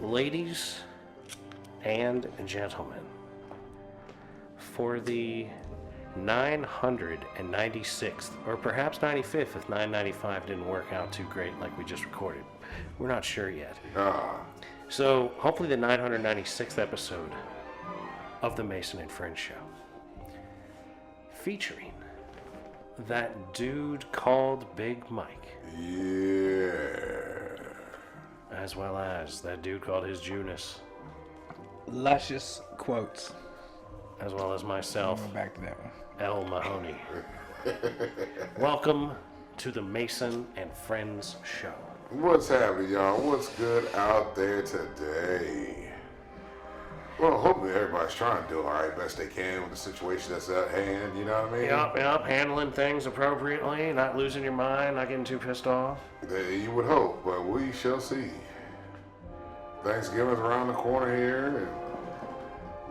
Ladies and gentlemen, for the 996th, or perhaps 95th if 995 didn't work out too great like we just recorded. We're not sure yet. So hopefully the 996th episode of the Mason and Friends Show, featuring that dude called Big Mike. Yeah. As well as that dude called his Junus. Luscious quotes. As well as myself. Go back to that one. L. Mahoney. Welcome to the Mason and Friends Show. What's happening, y'all? What's good out there today? Well, hopefully everybody's trying to do all right, best they can with the situation that's at hand, you know what I mean? Yep, handling things appropriately, not losing your mind, not getting too pissed off. You would hope, but we shall see. Thanksgiving's around the corner here, and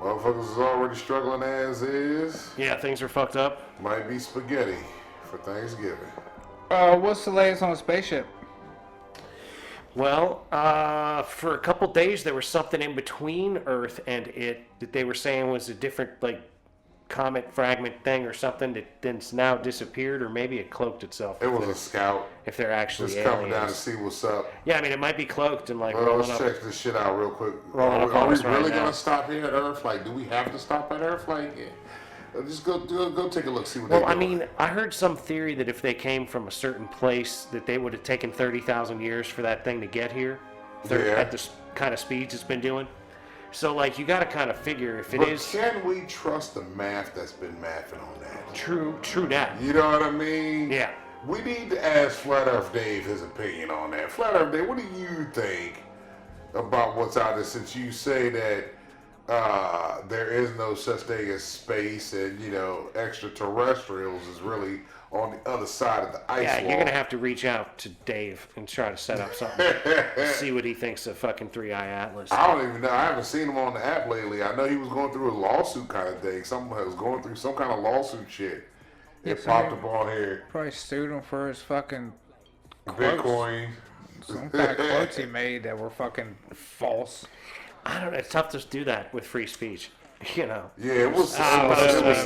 motherfuckers is already struggling as is. Yeah, things are fucked up. Might be spaghetti for Thanksgiving. What's the latest on the spaceship? Well, for a couple days there was something in between Earth and it that they were saying was a different, like, comet fragment thing or something that then's now disappeared, or maybe it cloaked itself. It was a scout. If they're actually just aliens. coming down to see what's up. Yeah, I mean, it might be cloaked and like let's check this shit out real quick. Are we really gonna stop here at Earth? Like, do we have to stop at Earth? Like, just go take a look, see what they're doing. Well, I mean, I heard some theory that if they came from a certain place, that they would have taken 30,000 years for that thing to get here, at the kind of speeds it's been doing. So, like, you got to kind of figure if it is. But can we trust the math that's been mathing on that? True that. You know what I mean? Yeah. We need to ask Flat Earth Dave his opinion on that. Flat Earth Dave, what do you think about what's out there, since you say that there is no such thing as space, and, you know, extraterrestrials is really on the other side of the ice wall? Yeah, you're going to have to reach out to Dave and try to set up something. See what he thinks of fucking 3-Eye Atlas. I don't even know. I haven't seen him on the app lately. I know he was going through a lawsuit kind of thing. Someone was going through some kind of lawsuit shit. It popped up on here. Probably sued him for his fucking Bitcoin. Some kind of quotes he made that were fucking false. I don't know. It's tough to do that with free speech. You know. Yeah, it was something. It's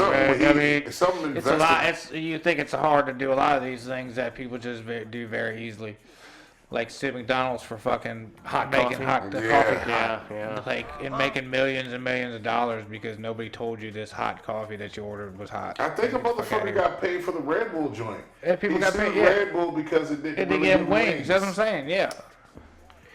something it's a lot. You think it's hard to do a lot of these things that people just do very easily, like sue McDonald's for fucking making hot coffee. Yeah. Like making millions and millions of dollars because nobody told you this hot coffee that you ordered was hot. I think a motherfucker got paid for the Red Bull joint. Yeah, people got paid. Red Bull because it didn't give them wings. That's what I'm saying. Yeah.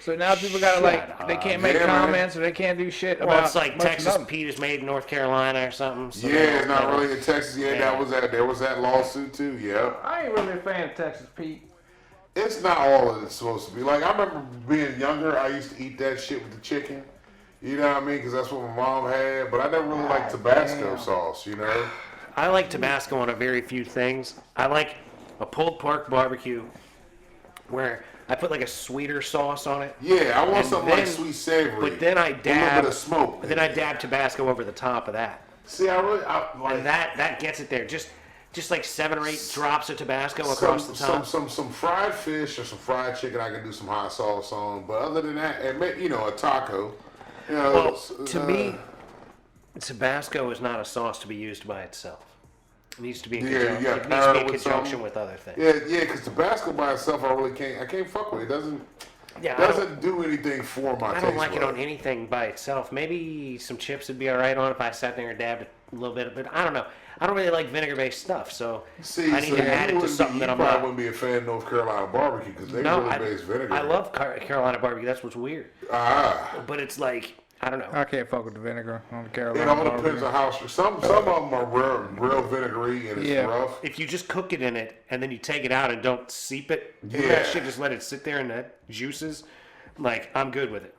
So now people gotta they can't make comments, or they can't do shit about. Well, it's like Texas Pete is made in North Carolina or something. So it's not really in Texas. There was that lawsuit too. Yeah. I ain't really a fan of Texas Pete. It's not all that it's supposed to be. Like, I remember being younger, I used to eat that shit with the chicken. You know what I mean? Because that's what my mom had. But I never really liked Tabasco sauce. You know. I like Tabasco on a very few things. I like a pulled pork barbecue where I put like a sweeter sauce on it. Yeah, I want something like sweet savory. But then I dab a little bit of smoke. But then I dab Tabasco over the top of that. See, I like and that gets it there. Just like 7 or 8 drops of Tabasco across the top. Some fried fish or some fried chicken I can do some hot sauce on. But other than that, and maybe, a taco. Well, to me, Tabasco is not a sauce to be used by itself. It needs to be in conjunction with other things. Yeah, because Tabasco by itself, I can't fuck with it. It doesn't do anything for my taste. I don't like it on anything by itself. Maybe some chips would be all right on it if I sat there and dabbed a little bit. But I don't know. I don't really like vinegar-based stuff, so I need to add it to something that I'm not. You probably wouldn't be a fan of North Carolina barbecue because they really base vinegar. I love Carolina barbecue. That's what's weird. But it's like, I don't know. I can't fuck with the vinegar on the Carolina. It all depends on how. Some of them are real vinegary and it's rough. If you just cook it in it and then you take it out and don't seep it, that shit, just let it sit there and that juices, like, I'm good with it.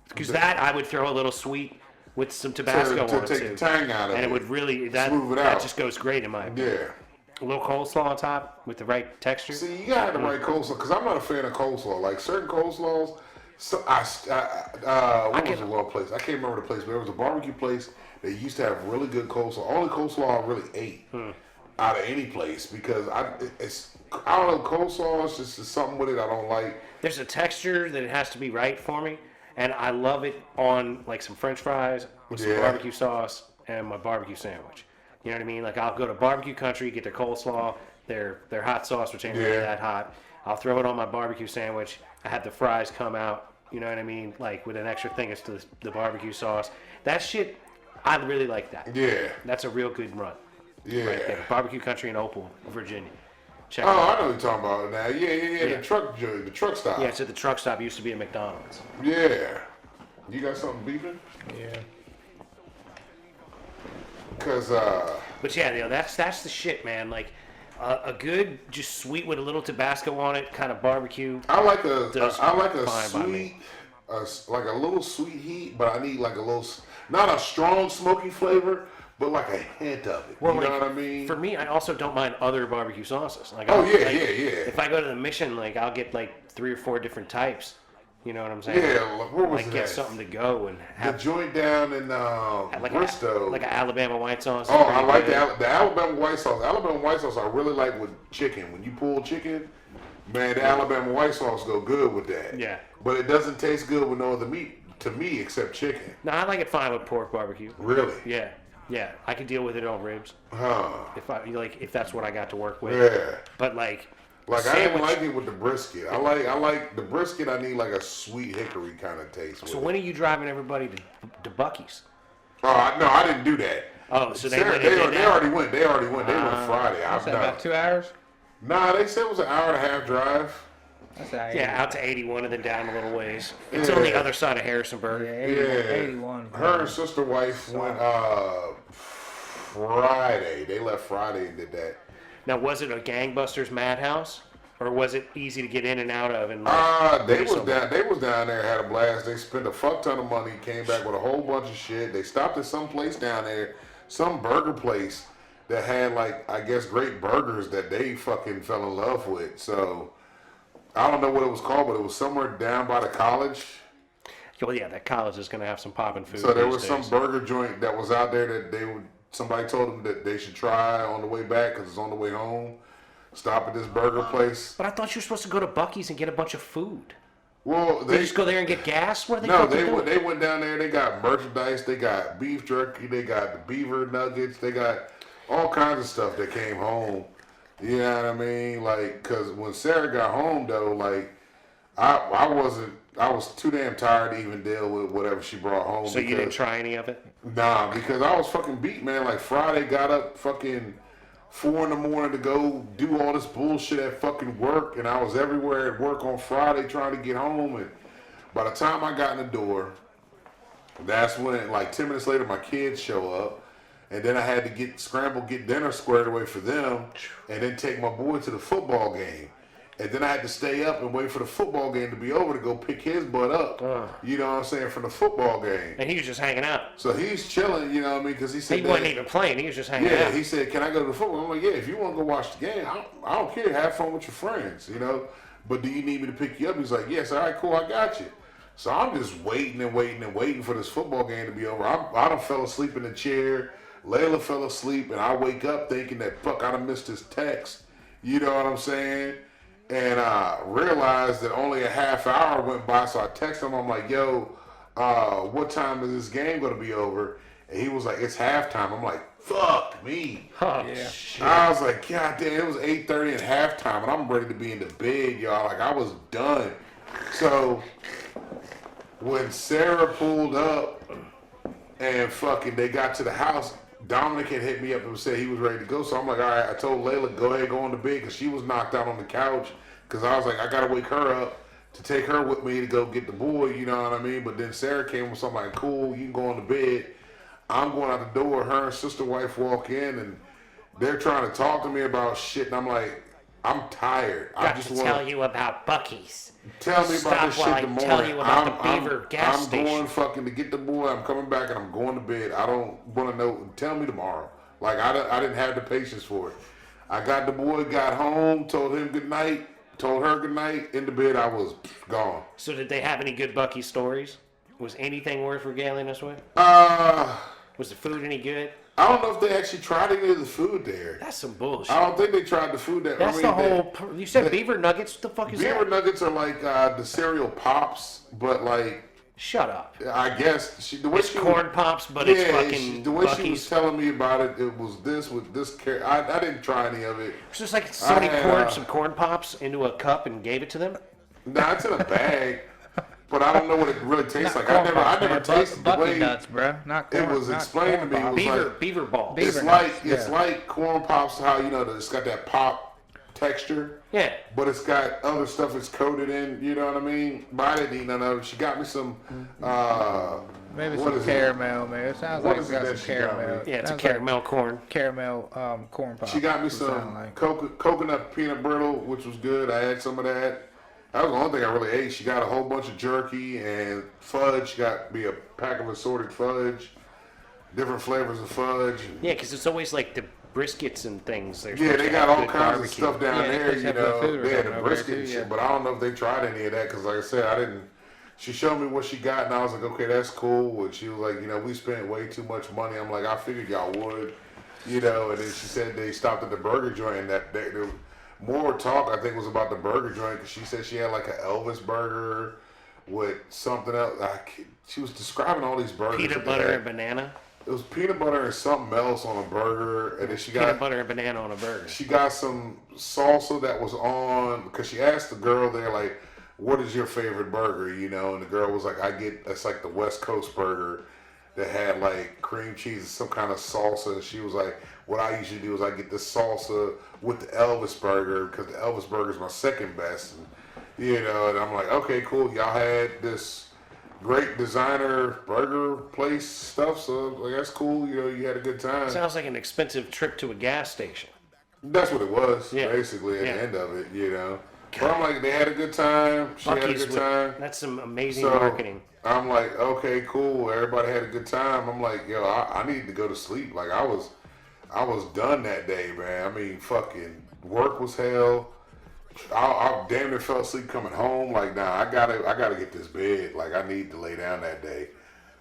Because that I would throw a little sweet with some Tabasco on it to take the tang out of it. And it would really smooth it out. That just goes great in my opinion. Yeah. A little coleslaw on top with the right texture. See, you gotta have the right coleslaw because I'm not a fan of coleslaw. Like certain coleslaws. So what was the one place? I can't remember the place, but there was a barbecue place that used to have really good coleslaw. Only coleslaw I really ate out of any place because I don't know, coleslaw is just something with it I don't like. There's a texture that it has to be right for me, And I love it on like some French fries with some barbecue sauce and my barbecue sandwich. You know what I mean? Like I'll go to barbecue country, get their coleslaw, their hot sauce, which ain't really that hot. I'll throw it on my barbecue sandwich. I have the fries come out. You know what I mean? Like with an extra thing is the barbecue sauce. That shit, I really like that. Yeah. That's a real good run. Yeah. Right there. Barbecue country in Opal, Virginia. Check Oh, it out. I know what you're talking about now. Yeah. The truck stop. Yeah, so the truck stop used to be a McDonald's. Yeah. You got something beeping? Yeah. Cause But yeah, you know, that's the shit, man. Like a good, just sweet with a little Tabasco on it, kind of barbecue. I like a fine by sweet, me. like a little sweet heat, but I need like a little, not a strong smoky flavor, but like a hint of it. Well, you like, know what I mean? For me, I also don't mind other barbecue sauces. Like, Oh, I'll- yeah, like, yeah. If I go to the Mission, like I'll get like 3 or 4 different types. You know what I'm saying? Yeah, like, where was like it get at? something to go and The have joint down in like Bristow. like an Alabama white sauce. Oh, Pretty I like good. the Alabama white sauce. Alabama white sauce I really like with chicken. When you pull chicken, man, the Alabama white sauce go good with that. Yeah. But it doesn't taste good with no other meat to me except chicken. No, I like it fine with pork barbecue. Really? Yeah, yeah, I can deal with it on ribs Huh. if that's what I got to work with. Yeah. But like Like I didn't sandwich- like it with the brisket. I like the brisket. I need like a sweet hickory kind of taste. With So it. when are you driving everybody to Buc-ee's? Oh no, I didn't do that. Oh, so they Sarah, went and did they that. already went. They went Friday. What's I'm that, about not. 2 hours? Nah, they said it was an hour and a half drive. That's all right. Yeah, out to 81 and then down a little ways. It's Yeah. on the other side of Harrisonburg. Yeah, Yeah. 81. Her and sister wife went Friday. They left Friday and did that. Now, was it a gangbusters madhouse, or was it easy to get in and out of? And like, They was down there, had a blast. They spent a fuck ton of money, came back with a whole bunch of shit. They stopped at some place down there, some burger place that had like I guess great burgers that they fucking fell in love with. So I don't know what it was called, but it was somewhere down by the college. well, yeah, that college is going to have some popping food. So there these was some days. burger joint that was out there that somebody told them that they should try on the way back because it's on the way home. Stop at this burger place. But I thought you were supposed to go to Buc-ee's and get a bunch of food. Well, They just go there and get gas? What are they No, fucking they doing? went down there. They got merchandise. They got beef jerky. They got the beaver nuggets. They got all kinds of stuff that came home. You know what I mean? Like, cause when Sarah got home though, like, I was too damn tired to even deal with whatever she brought home. So you didn't try any of it? Nah, because I was fucking beat, man. Like Friday, got up fucking 4 in the morning to go do all this bullshit at fucking work, and I was everywhere at work on Friday trying to get home. And by the time I got in the door, that's when, like 10 minutes later, my kids show up, and then I had to get dinner squared away for them, and then take my boy to the football game. And then I had to stay up and wait for the football game to be over to go pick his butt up. You know what I'm saying, from the football game. And he was just hanging out. So he's chilling, you know what I mean? Because he said He wasn't even playing. He was just hanging yeah, out. he said, "Can I go to the football?" I'm like, "Yeah, if you want to go watch the game, I don't care. Have fun with your friends, you know. But do you need me to pick you up?" He's like, "Yes, all right, cool, I got you." So I'm just waiting and waiting and waiting for this football game to be over. I done fell asleep in the chair. Layla fell asleep, and I wake up thinking that fuck, I done missed his text. You know what I'm saying? And I realized that only a half hour went by, so I texted him. I'm like, "Yo, what time is this game gonna be over?" And he was like, "It's halftime." I'm like, "Fuck me." Oh, Yeah. shit. I was like, "God damn!" It was 8:30 at halftime, and I'm ready to be in the bed, y'all. Like I was done. So when Sarah pulled up and fucking they got to the house, Dominic had hit me up and said he was ready to go. So I'm like, all right. I told Layla, go ahead, go on to bed, because she was knocked out on the couch. Because I was like, I gotta wake her up to take her with me to go get the boy. You know what I mean? But then Sarah came with something like, cool, you can go on to bed. I'm going out the door. Her and sister wife walk in, and they're trying to talk to me about shit. And I'm like, I'm tired. I Got just to want tell you about Buc-ee's. Tell me Stop about this shit while I tomorrow. tell you about the Beaver gas I'm station. going fucking to get the boy. I'm coming back and I'm going to bed. I don't want to know. Tell me tomorrow. Like I didn't have the patience for it. I got the boy, got home, told him good night, told her good night. In the bed, I was gone. So did they have any good Buc-ee's stories? Was anything worth regaling us with? Was the food any good? I don't know if they actually tried any of the food there. That's some bullshit. I don't think they tried the food there. That's the whole. You said beaver nuggets. What the fuck is Beaver that? nuggets are like the cereal pops, but like Shut up. I guess the way It's corn pops, but it's fucking the way she was Buc-ee's. telling me about it, it was this with this. I didn't try any of it. It's just like somebody I had, poured some corn pops into a cup and gave it to them. Nah, it's in a bag, but I don't know what it really tastes like. I never tasted the Bucky way nuts, bro. Not corn. it was explained to me. It was like Beaver balls. Beaver it's nuts, like corn pops. How it's got that pop texture. Yeah. But it's got other stuff it's coated in, you know what I mean? But I didn't eat none of it. She got me some, maybe what some is caramel, man. It sounds What like is it's got it some that she got caramel. me? Yeah, it's a Sounds caramel corn. like caramel corn pop. She got me It sound some like. coconut peanut brittle, which was good. I had some of that. That was the only thing I really ate. She got a whole bunch of jerky and fudge. She got me a pack of assorted fudge, different flavors of fudge. Yeah, because it's always like the briskets and things. They're Yeah, supposed they to got have all good kinds barbecue. of stuff down Yeah, there, they you have good know. food or They had the something over brisket there, and too, shit, yeah. but I don't know if they tried any of that because, like I said, I didn't. She showed me what she got, and I was like, okay, that's cool. And she was like, we spent way too much money. I'm like, I figured y'all would, And then she said they stopped at the burger joint, and that the more talk I think was about the burger joint because she said she had like an Elvis burger with something else. She was describing all these burgers. Peanut butter and banana. It was peanut butter and something else on a burger, and then she got Peanut butter and banana on a burger. she got some salsa that was on because she asked the girl there like, "What is your favorite burger?" And the girl was like, it's like the West Coast burger that had like cream cheese and some kind of salsa. And she was like, "What I usually do is I get the salsa with the Elvis burger because the Elvis burger is my second best." And I'm like, "Okay, cool. Y'all had this great designer burger place stuff, so like that's cool. You had a good time." Sounds like an expensive trip to a gas station. That's what it was, Yeah. basically, at Yeah. the end of it, But I'm like, they had a good time. She had a Buc-ee's good time. That's some amazing So marketing. I'm like, okay, cool. Everybody had a good time. I'm like, I need to go to sleep. Like I was done that day, man. I mean, fucking work was hell. I damn near fell asleep coming home. Like, nah, I gotta get this bed. Like, I need to lay down that day.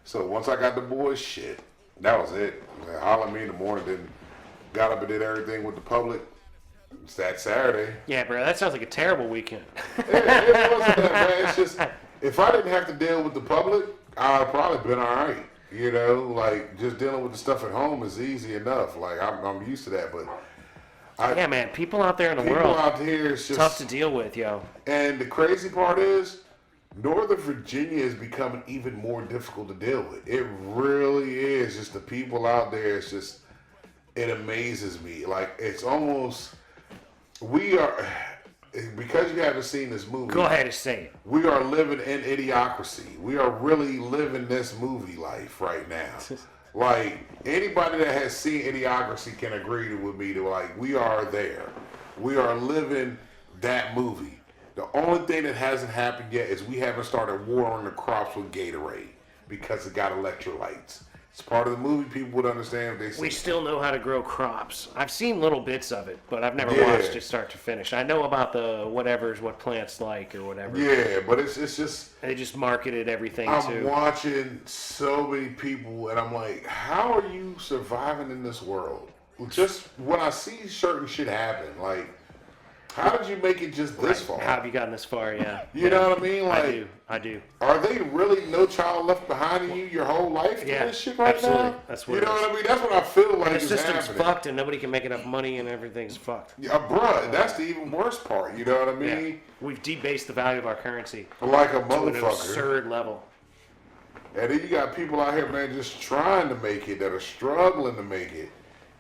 So once I got the boys, shit, that was it. They hollered at me in the morning. Then got up and did everything with the public. It's that Saturday. Yeah, bro, that sounds like a terrible weekend. It wasn't that bad. It's just if I didn't have to deal with the public, I'd probably been all right. Like just dealing with the stuff at home is easy enough. Like I'm used to that, but. Yeah, man, people out there in the People world, out here is just tough to deal with, yo. And the crazy part is, Northern Virginia is becoming even more difficult to deal with. It really is. Just the people out there, it amazes me. Like, it's almost, because you haven't seen this movie. Go ahead and say it. We are living in idiocracy. We are really living this movie life right now. Like, anybody that has seen Idiocracy can agree with me that, like, we are there. We are living that movie. The only thing that hasn't happened yet is we haven't started watering the crops with Gatorade because it got electrolytes. It's part of the movie. People would understand if they see We it. still know how to grow crops. I've seen little bits of it, but I've never Yeah. watched it start to finish. I know about the what plants like or whatever. Yeah, but it's just... They just marketed everything I'm too. watching so many people, and I'm like, how are you surviving in this world? Just when I see certain shit happen, like, how did you make it just this far? How have you gotten this far? Yeah. You know what I mean? Like, I do. Are they really No Child Left Behind in you your whole life doing Yeah, this shit right absolutely. now? That's what you it know is. what I mean? That's what I feel like The is system's happening. fucked and nobody can make enough money and everything's fucked. Yeah, bruh, that's the even worst part. You know what I Yeah. mean? We've debased the value of our currency Like a to an motherfucker. absurd level. And then you got people out here, man, just trying to make it that are struggling to make it.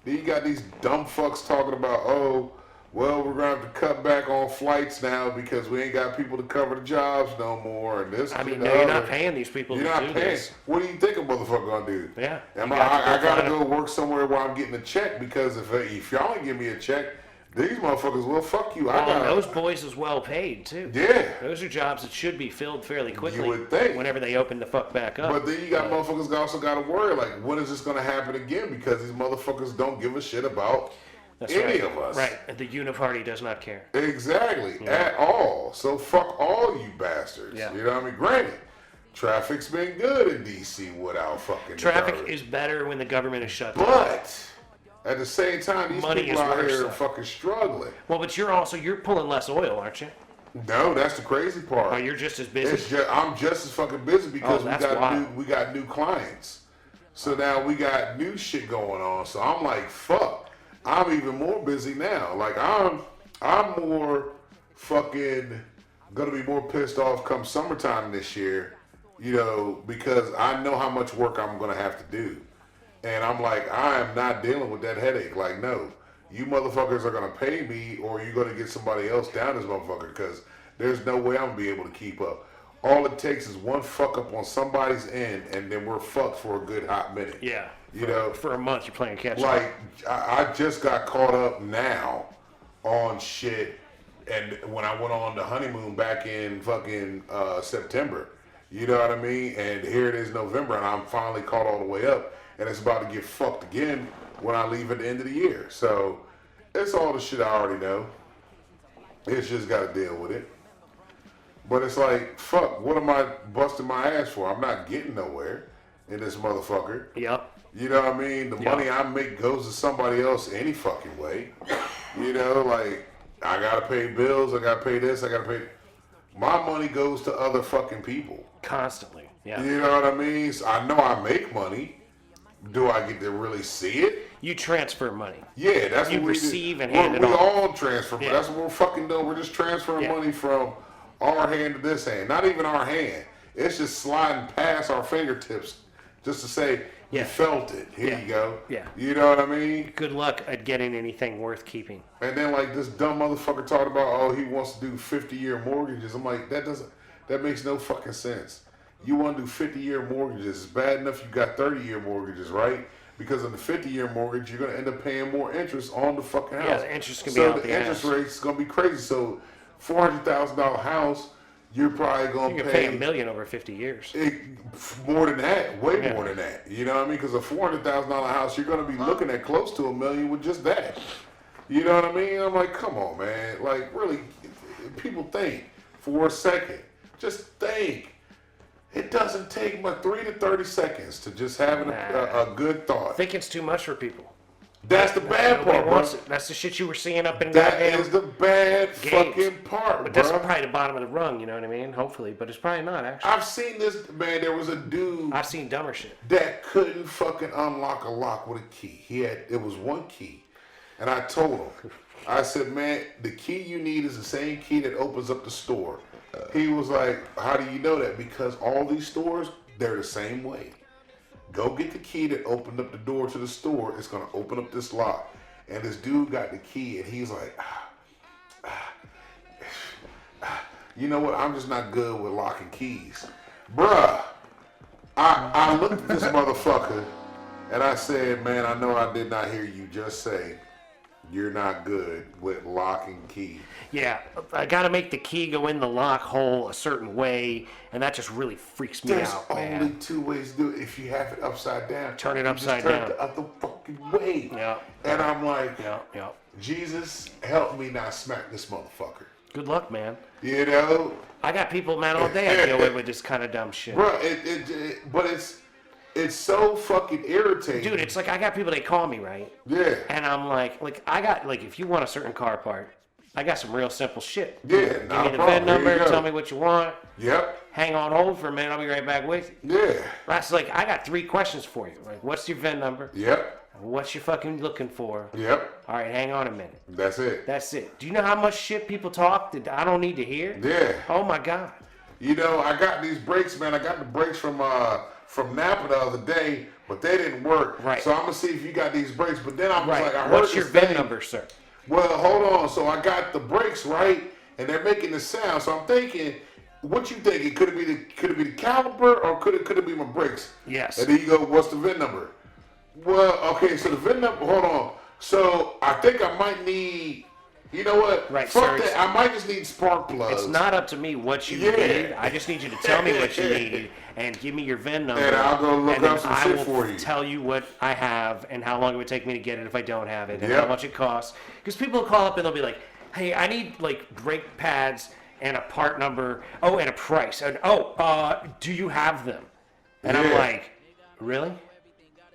Then you got these dumb fucks talking about, oh, well, we're going to have to cut back on flights now because we ain't got people to cover the jobs no more. And this, I mean, and no, the you're other. not paying these people You're to not do paying. this. What do you think a motherfucker gonna do? Yeah. I You got gotta to go work somewhere where I'm getting a check because if y'all ain't give me a check, these motherfuckers will fuck you. Well, and those boys is well paid too. Yeah. Those are jobs that should be filled fairly quickly. would think. Whenever they open the fuck back up. But then you got motherfuckers also got to worry like, when is this gonna happen again? Because these motherfuckers don't give a shit about That's any right. of us. Right. And the Uniparty does not care. Exactly. At all. So fuck all you bastards. Yeah. You know what I mean? Granted, traffic's been good in DC without fucking the Traffic government. is better when the government is shut down. But at the same time, these Money people is out worse, here though. are fucking struggling. Well, but you're pulling less oil, aren't you? No, that's the crazy part. Oh, you're just as busy? I'm just as fucking busy because we got new clients. So now we got new shit going on. So I'm like, fuck. I'm even more busy now. Like I'm more fucking gonna be more pissed off come summertime this year, you know, because I know how much work I'm gonna have to do. And I'm like, I am not dealing with that headache. Like, no, you motherfuckers are gonna pay me or you're gonna get somebody else down this motherfucker because there's no way I'm gonna be able to keep up. All it takes is one fuck up on somebody's end and then we're fucked for a good hot minute. Yeah. You know, for a month you're playing catch up. Like, I just got caught up now on shit. And when I went on the honeymoon back in fucking September, you know what I mean? And here it is November, and I'm finally caught all the way up, and it's about to get fucked again when I leave at the end of the year. So it's all the shit I already know. It's just got to deal with it. But it's like, fuck, what am I busting my ass for? I'm not getting nowhere in this motherfucker. Yep. You know what I mean? The money I make goes to somebody else any fucking way. You know, like, I gotta pay bills, I gotta pay this, I gotta pay. My money goes to other fucking people. Constantly, yeah. You know what I mean? So I know I make money. Do I get to really see it? You transfer money. Yeah, that's what we receive do. and hand it we off. all transfer. Yeah. That's what we're fucking doing. We're just transferring money from our hand to this hand. Not even our hand. It's just sliding past our fingertips just to say, you felt it. Here you go. Yeah. You know what I mean? Good luck at getting anything worth keeping. And then like this dumb motherfucker talked about, oh, he wants to do 50-year mortgages. I'm like, that makes no fucking sense. You want to do 50-year mortgages. It's bad enough you got 30-year mortgages, right? Because in the 50-year mortgage, you're going to end up paying more interest on the fucking house. Yeah, the interest can be out the interest rate is going to be crazy. So $400,000 house, you're probably going to pay $1 million over 50 years. More than that, way more than that. You know what I mean? Because a $400,000 house, you're going to be looking at close to $1 million with just that. You know what I mean? I'm like, come on, man. Like, really, people think for a second. Just think. It doesn't take but 3 to 30 seconds to just having a good thought. Thinking's too much for people. That's the bad part, bro. That's the shit you were seeing up in that is the bad games. Fucking part, but bro. That's probably the bottom of the rung, you know what I mean? Hopefully, but it's probably not, actually. I've seen this, man. There was a dude. I've seen dumber shit. That couldn't fucking unlock a lock with a key. It was one key. And I told him, I said, man, the key you need is the same key that opens up the store. He was like, how do you know that? Because all these stores, they're the same way. Go get the key that opened up the door to the store. It's going to open up this lock. And this dude got the key, and he's like, you know what? I'm just not good with locking keys. Bruh, I looked at this motherfucker, and I said, man, I know I did not hear you just say you're not good with locking keys. Yeah, I got to make the key go in the lock hole a certain way, and that just really freaks me out, man. There's only two ways to do it. If you have it upside down, turn it upside down. Turn it the other fucking way. Yeah. And I'm like, yeah. Jesus, help me not smack this motherfucker. Good luck, man. You know? I got people, man, all day I deal with this kind of dumb shit. Bro, but it's so fucking irritating. Dude, it's like I got people, they call me, right? Yeah. And I'm like I got, like, if you want a certain car part, I got some real simple shit. Yeah, give me the VIN number, tell me what you want. Yep. Hang on hold for a minute, I'll be right back with you. Yeah. That's like, I got 3 questions for you. Like, what's your VIN number? Yep. What you fucking looking for? Yep. All right, hang on a minute. That's it. That's it. Do you know how much shit people talk that I don't need to hear? Yeah. Oh my God. You know, I got these brakes, man. I got the brakes from Napa the other day, but they didn't work. Right. So I'm gonna see if you got these brakes. But then I was like, I heard what's your this VIN thing. number, sir? Well, hold on. So I got the brakes right, and they're making the sound. So I'm thinking, what you thinking? Could it be the caliper, or could it be my brakes? Yes. And then you go, what's the VIN number? Well, okay. So the VIN number. Hold on. So I think I might need. You know what? Right, Fuck sir. that. I might just need spark plugs. It's not up to me what you need. I just need you to tell me what you need and give me your VIN number. And I'll go look up some shit for you. I will tell you what I have and how long it would take me to get it if I don't have it and how much it costs. Because people will call up and they'll be like, hey, I need like brake pads and a part number. Oh, and a price. And do you have them? And I'm like, really?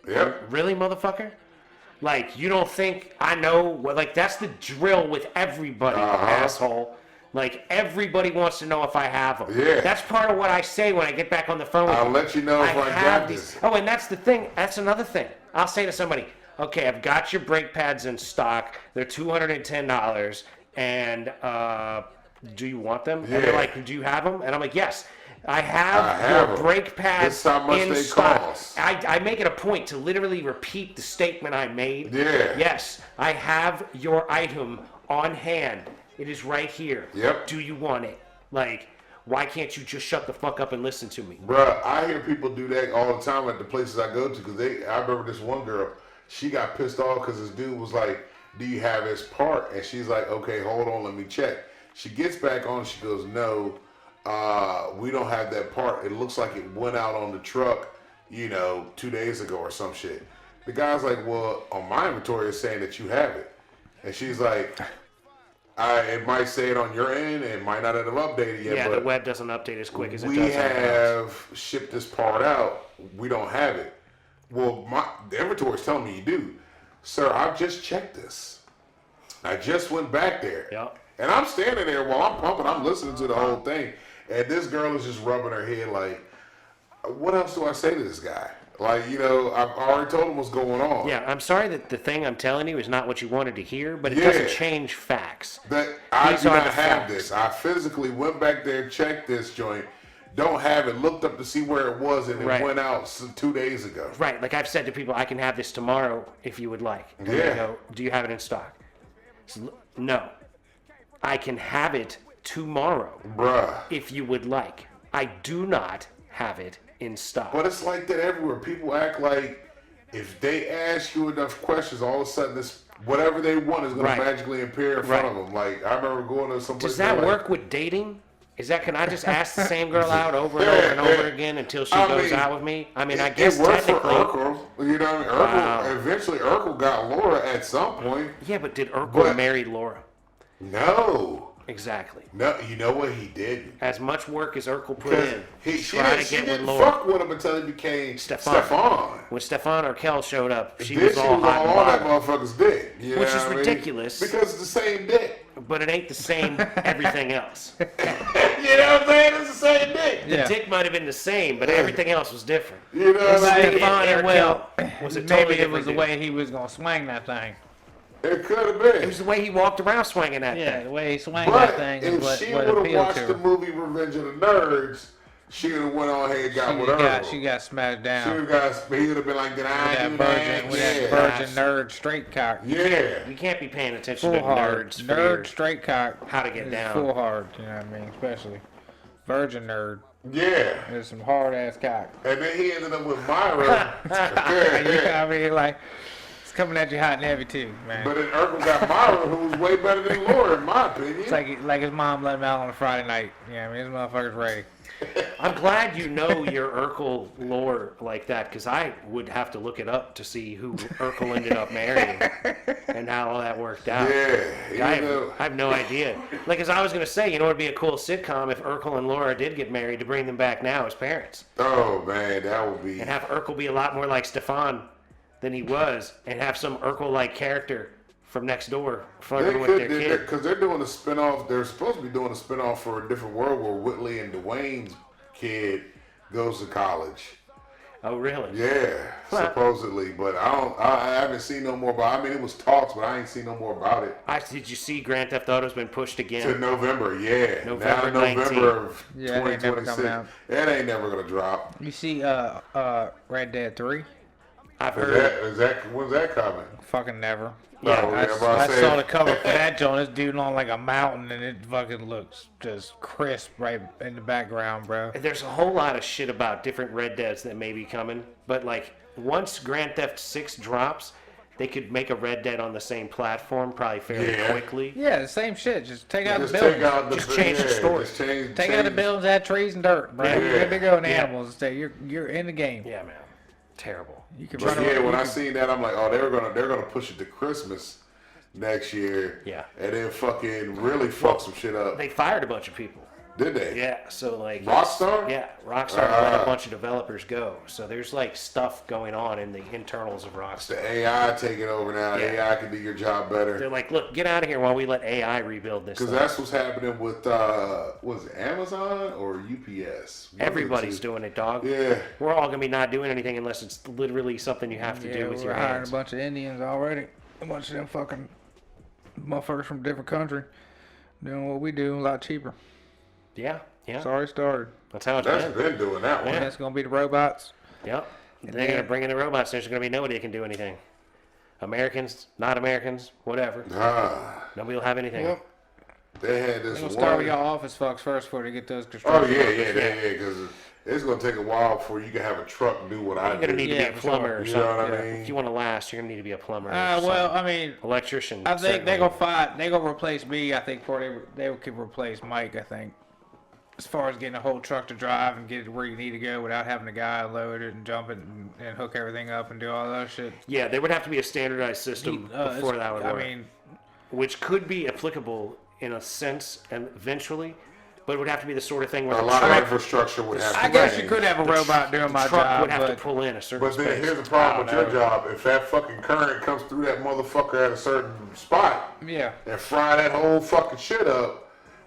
Yep. Really, motherfucker? Like, you don't think I know? Well, like, that's the drill with everybody, asshole. Like, everybody wants to know if I have them. Yeah. That's part of what I say when I get back on the phone with I'll them. let you know if I got this. Oh, and that's the thing. That's another thing. I'll say to somebody, okay, I've got your brake pads in stock. They're $210. And do you want them? Yeah. And they're like, do you have them? And I'm like, yes. I have your them. brake pads That's how much in they stock. cost. I make it a point to literally repeat the statement I made. Yeah. Yes, I have your item on hand. It is right here. Yep. Do you want it? Like, why can't you just shut the fuck up and listen to me? Bruh, I hear people do that all the time at the places I go to because I remember this one girl, she got pissed off because this dude was like, do you have his part? And she's like, okay, hold on, let me check. She gets back on, she goes, no, we don't have that part. It looks like it went out on the truck, 2 days ago or some shit. The guy's like, well, on my inventory it's saying that you have it. And she's like, it might say it on your end, it might not have updated yet. Yeah, but the web doesn't update as quick as it does. we have shipped this part out. We don't have it. Well, the inventory is telling me you do. Sir, I've just checked this. I just went back there. Yep. And I'm standing there while I'm pumping. I'm listening to the whole thing. And this girl is just rubbing her head like, what else do I say to this guy? Like, I've already told him what's going on. Yeah, I'm sorry that the thing I'm telling you is not what you wanted to hear, but it Yeah. doesn't change facts. That I These do are not the have facts. this. I physically went back there, checked this joint, don't have it, looked up to see where it was, and it Right. went out 2 days ago. Right, like I've said to people, I can have this tomorrow if you would like. And they Yeah. go, do you have it in stock? No. I can have it tomorrow Bruh. if you would like. I do not have it in stock. But it's like that everywhere. People act like if they ask you enough questions, all of a sudden this whatever they want is going Right. to magically appear in front of them. Like, I remember going to some place. Does that like, work with dating? Can I just ask the same girl out over and over and over again until she goes out with me? I mean, I guess it worked for technically. Urkel. You know what I mean? Urkel, eventually Urkel got Laura at some point. Yeah, but did Urkel But- marry Laura? No. Exactly. No, you know what he did? As much work as Urkel put Because in, she try to didn't, get with didn't Laura. fuck with him until he became Stefan. Stefan. When Stefan Urkel showed up, she Then was all hot and all that bothered. motherfucker's dick. You Which know is what I mean? ridiculous. Because it's the same dick. But it ain't the same everything else. You know what I'm saying? It's the same dick. The Yeah. dick might have been the same, but everything else was different. You know what I mean? Stefan Urkel well, was a maybe totally it was different the dude. way he was gonna swing that thing. It could have been. It was the way he walked around swinging that Yeah, thing. the way he swung But that thing if is what, she what would have appealed watched to the her. movie Revenge of the Nerds, she would have went on ahead and got with Urkel. She got smashed She down would with have got. He would have been like, "Did I do that?" that virgin nerd straight cock. Yeah. You can't be paying attention Full to hard. nerds for your Nerd straight cock. how to get is down. Full hard, you know what I mean? Especially virgin nerd. Yeah. There's some hard ass cock. And then he ended up with Myra. You know what I mean? Like, it's coming at you hot and heavy too, man. But then Urkel got Myra, who was way better than Laura, in my opinion. It's like his mom let him out on a Friday night. Yeah, I mean, this motherfucker's ready. I'm glad you know your Urkel lore like that, because I would have to look it up to see who Urkel ended up marrying and how all that worked out. Yeah. I have no idea. Like, as I was going to say, it'd be a cool sitcom if Urkel and Laura did get married to bring them back now as parents. Oh, man, that would be. And have Urkel be a lot more like Stefan than he was, and have some Urkel-like character from next door flirting with their kid. Because they're doing a spinoff. They're supposed to be doing a spinoff for A Different World where Whitley and Dwayne's kid goes to college. Oh, really? Yeah, supposedly. But I haven't seen no more about it. I mean, it was talks, but I ain't seen no more about it. Did you see Grand Theft Auto's been pushed To again? November, yeah. November now 19th. November of Yeah, it ain't never 2026. coming out. That ain't never gonna drop. You see, Red Dead 3? I've heard. When's that coming? Fucking never. Yeah, No, I, yeah, but I I said- saw the cover for that joint. This dude on like a mountain, and it fucking looks just crisp right in the background, bro. There's a whole lot of shit about different Red Deads that may be coming, but like once Grand Theft 6 drops, they could make a Red Dead on the same platform probably fairly Yeah. quickly. Yeah, the same shit. Just take out Just the take buildings. out the Just change the story. just change- Take out the change- buildings, add trees and dirt, bro. Yeah. You're good to go in Yeah. animals. So you're in the game. Yeah, man. Terrible. You can But run yeah, around. when you I can- seen that, I'm like, oh, they're gonna push it to Christmas next year. Yeah. And then fucking really fuck some shit up. They fired a bunch of people. Did they? Yeah, so like Rockstar? Yeah, Rockstar let a bunch of developers go. So there's like stuff going on in the internals of Rockstar. The AI taking over now. Yeah. AI can do your job better. They're like, look, get out of here while we let AI rebuild this. Because that's what's happening with was it Amazon or UPS? Everybody's doing it, dog. Yeah. We're all gonna be not doing anything unless it's literally something you have to do with your We're hiring hands. a bunch of Indians already. A bunch of them fucking motherfuckers from a different country doing what we do a lot cheaper. Yeah. Sorry started. That's how it's That's been. been doing that one. And it's gonna be the robots. Yep. They're gonna bring in the robots. There's gonna be nobody that can do anything. Americans, not Americans, whatever. Nobody will have anything. Yep. They had this We'll one. start with y'all office fucks first before they get those Oh construction. yeah, because it's gonna take a while before you can have a truck do what I You're do. gonna need to be a plumber or You know something. what I mean? If you want to last, you're gonna need to be a plumber. or Well, something. I mean, Electrician. I think certainly. they're gonna fight. They're gonna replace me. I think before they could replace Mike. I think as far as getting a whole truck to drive and get it where you need to go without having a guy unload it and jump it and hook everything up and do all that shit. Yeah, there would have to be a standardized system before that would work. I mean, which could be applicable in a sense and eventually, but it would have to be the sort of thing where A the lot truck, of infrastructure would have to I guess you change. could have a robot doing my truck job, would have to but pull in a certain But then space. here's the problem with your job. If that fucking current comes through that motherfucker at a certain spot yeah. and fry that whole fucking shit up,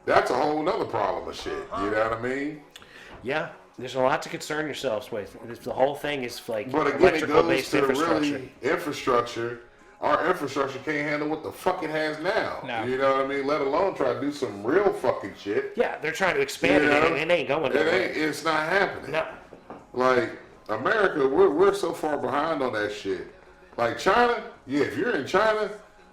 that's a whole nother problem of shit. You know what I mean? Yeah, there's a lot to concern yourselves with. The whole thing is like But again, it electrical goes based to infrastructure. really infrastructure. Our infrastructure can't handle what the fuck it has now. No. You know what I mean? Let alone try to do some real fucking shit. Yeah, they're trying to expand You know? it, and it ain't going nowhere. It's not happening. No. Like, America, we're so far behind on that shit. Like China, yeah, if you're in China,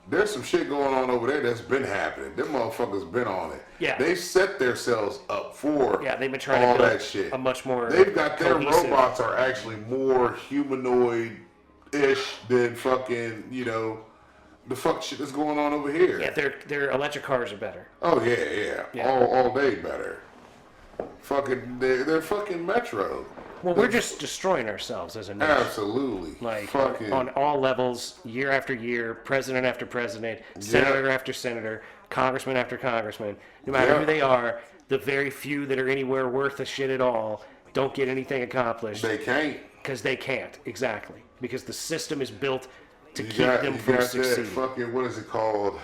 there's some shit going on over there that's been happening. Them motherfuckers been on it. Yeah. They set themselves up for Yeah, they've been trying all to build that shit. a much more They've got their cohesive- robots are actually more humanoid-ish than fucking, the fuck shit that's going on over here. Yeah, their electric cars are better. Oh yeah. Yeah. All day better. Fucking, they're fucking metro. Well, we're just destroying ourselves as a nation. Absolutely. Like fucking. on all levels, year after year, president after president, senator after senator, congressman after congressman. No matter who they are, the very few that are anywhere worth a shit at all don't get anything accomplished They can't. because they can't. Exactly, because the system is built to You keep them from got succeeding. that fucking, what is it called?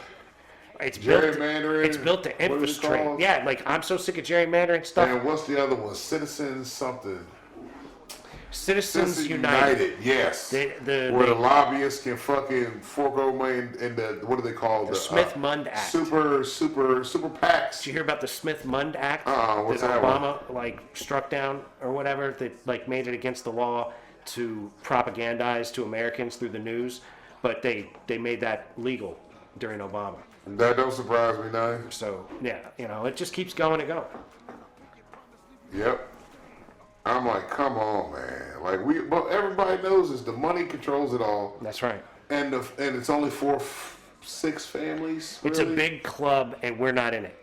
It's built. Gerrymandering? It's built to What is it infiltrate. called? Yeah, like I'm so sick of gerrymandering stuff. And what's the other one? Citizens something. Citizens United. Yes. The Where the lobbyists can fucking fork over money in the, what do they call the Smith-Mund Act. Super PACs. Did you hear about the Smith-Mund Act what's that that one? Obama like struck down or whatever, that like made it against the law to propagandize to Americans through the news, but they made that legal during Obama. That don't surprise me none. So yeah, it just keeps going and going. Yep. I'm like, come on, man. Like but everybody knows is the money controls it all, That's right. and it's only for 6 families. It's a really? big club and we're not in it.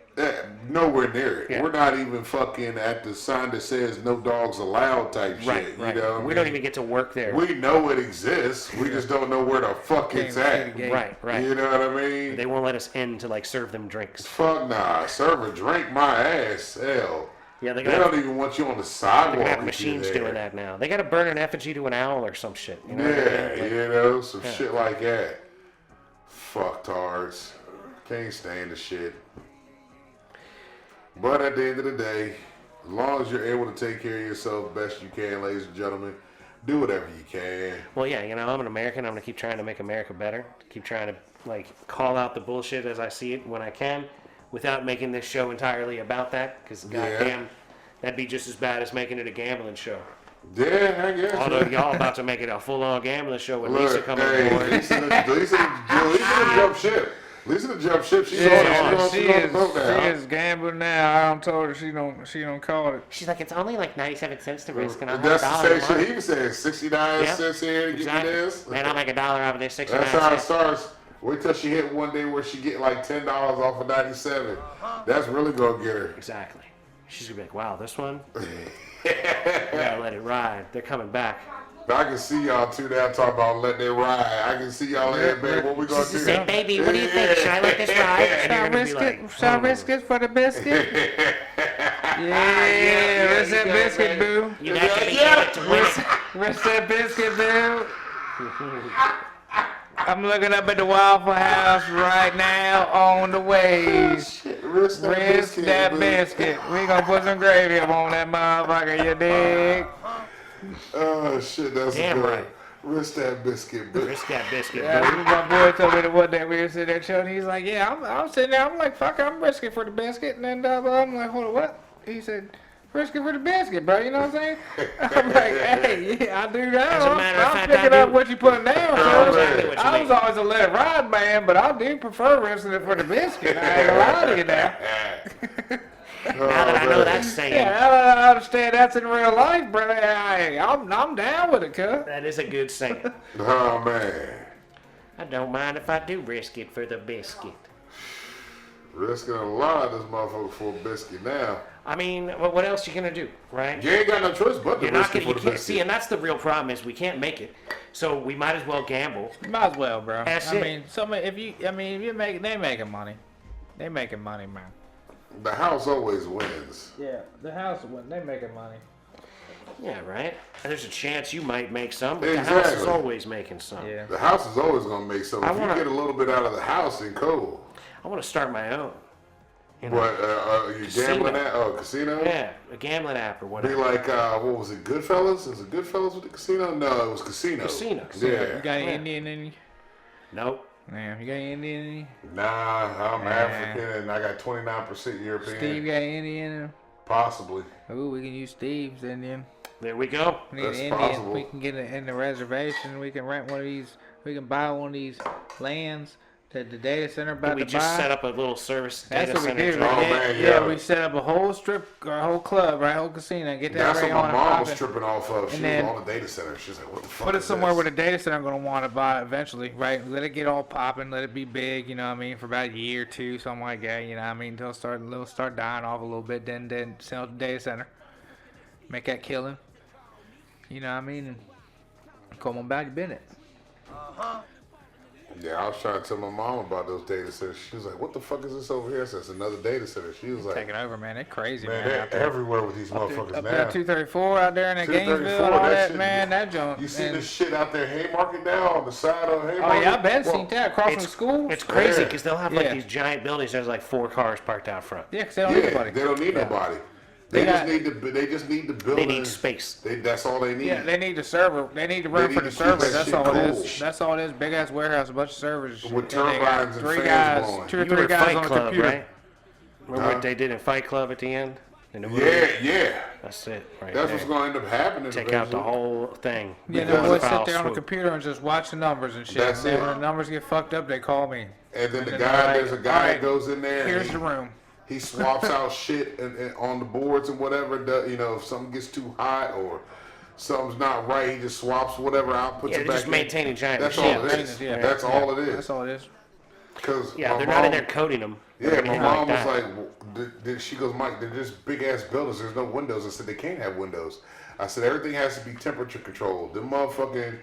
Nowhere near it. Yeah. We're not even fucking at the sign that says no dogs allowed type Right, shit. right. You know what I We don't mean? even get to work there. We know it exists. We just don't know where the fuck it's Can't see at. the gate. Right, right. You know what I mean? They won't let us in to like serve them drinks. Fuck nah. Serve a drink my ass. Hell. Yeah, they They got don't even want you on the they sidewalk. have if machines you're there. doing that now. They got to burn an effigy to an owl or some shit. You know what I Yeah, mean? Like, some shit like that. Fucktards. Can't stand the shit. But at the end of the day, as long as you're able to take care of yourself best you can, ladies and gentlemen, do whatever you can. Well, yeah, I'm an American. I'm gonna keep trying to make America better. Keep trying to like call out the bullshit as I see it when I can, without making this show entirely about that. Because goddamn, that'd be just as bad as making it a gambling show. Yeah, I guess. Although y'all about to make it a full-on gambling show with Lisa coming hey, aboard. Lisa the jump ship. Lisa the jump ship. She's Yeah, on she the boat now. is gambling now. I don't told her she don't call it. She's like, it's only like 97 cents to risk, and I'll That's have the $1 same a shit month. he was saying. 69 Yeah, cents here to Exactly. give you this. Man, I'll make $1 off of this 69 That's how it cents. starts. Wait till she hit one day where she get like $10 off of 97. That's really gonna get her. Exactly. She's gonna be like, wow, this one? Gotta let it ride. They're coming back. I can see y'all two now talking about letting it ride. I can see y'all in babe. What we gonna do? Say, baby, what do you think? Should I let this ride? And you're gonna be like, Shall I risk it for the biscuit? biscuit, boo. You got to be in it to win it. Risk that biscuit, boo. I'm looking up at the Waffle House right now on the ways. Risk That biscuit. We gonna put some gravy up on that motherfucker, you dig? Oh shit, that's Damn good. right. Risk that biscuit, bitch. Risk that biscuit, Yeah, boo. my boy told me the one day we were sitting there chilling. He's like, yeah, I'm sitting there. I'm like, fuck, I'm risking for the biscuit. And then I'm like, hold on, what? He said, risking for the biscuit, bro. You know what I'm saying? I'm like, hey, yeah, I do that. As a matter of I'm fact, picking I up do. what you putting down. Oh, cuz. man. What you I was mean. always a let it ride man, but I do prefer risking it for the biscuit. I ain't gonna lie to you now. Now that I know that's saying, Yeah, I understand that's in real life, brother. I'm down with it, cuz. that is a good saying. Oh man. I don't mind if I do risk it for the biscuit. Risking a lot of this motherfucker for a biscuit now. I mean, what else you gonna do, right? You ain't got no choice but to You're not risk it gonna, for you the can't see, biscuit. and that's the real problem is we can't make it. So we might as well gamble. Might as well, bro. That's I it. mean, if you make, they making money. They making money, man. The house always wins. Yeah, the house, they making money. Yeah, right. And there's a chance you might make some, but the house is Exactly. always making some. Yeah. The house is always gonna make something. I If you wanna- get a little bit out of the house, then cool. I want to start my own. You know? But you Casino. gambling at casino? Yeah, a gambling app or Be whatever. like what was it? Goodfellas? Is it Goodfellas with the casino? No, it was Casino. Casino. You Yeah. got any Yeah. Indian in you? Nope. Yeah, you got any Indian in you? Nah, I'm Nah. African and I got 29% European. Steve got Indian in him? Possibly. Ooh, we can use Steve's Indian. There we go. We need That's an Indian. possible. We can get it in the reservation. We can rent one of these. We can buy one of these lands that the data center about We to just buy. set up a little service That's data what we center. did. joint. Oh, Yeah, man, yeah, yeah. we set up a whole strip, or a whole club, right, whole casino, and get that That's right what on my and mom was popping. tripping off of. She And was then- on the data center. She's like, what the fuck Put it is somewhere this? where the data center I'm gonna want to buy eventually, right? Let it get all popping, let it be big, you know what I mean, for about a year or two, something like that, you know what I mean? They'll start dying off a little bit, then sell the data center, make that killing, you know what I mean? And come on back to business. Yeah, I was trying to tell my mom about those data centers. She was like, what the fuck is this over here? I said, it's another data center. She was like, Taking over, man. They're crazy, man, man. they're out there. everywhere with these motherfuckers Up now. there, 234 out there in that 234, Gainesville and all that that, shit- man. That joint. You see and- this shit out there, Haymarket now, on the side of Haymarket? Oh yeah, I've been Well, seen that across from the school. It's crazy Yeah. because they'll have like Yeah. these giant buildings. There's like 4 cars parked out front. Yeah, 'cause they don't need Yeah, anybody. they don't need Yeah. nobody. They They got- just need the building. They need space. That's all they need. Yeah, they need the server. They need the room They for need the to keep servers. that That's shit all it cool. is. That's all it is. Big ass warehouse, a bunch of servers. With And they got turbines and three fans guys, blowing. 2 or You were 3 at guys Fight on the Club, computer. right? Remember what they did in Fight Club at the end? In the movie? Yeah. That's it, right That's there. what's going to end up happening. Take out the eventually. whole thing. Yeah, Because they boys Foul sit there on the swoop. computer and just watch the numbers and shit. That's And then it. when the numbers get fucked up, they call me. And then the then guy, they're like, there's a guy "All right, that goes in there. and Here's he- the room. He swaps out shit and on the boards and whatever. You know, if something gets too hot or something's not right, he just swaps whatever out, puts Yeah, it they're back just in. maintaining giant That's machines. all it is. Yeah, That's all it is. That's all it is. Cause Yeah, my they're not in mom- there coding them. Yeah, my anything mom like was that. like, she goes, Mike, they're just big ass buildings. There's no windows. I said, they can't have windows. I said, everything has to be temperature controlled. The motherfucking,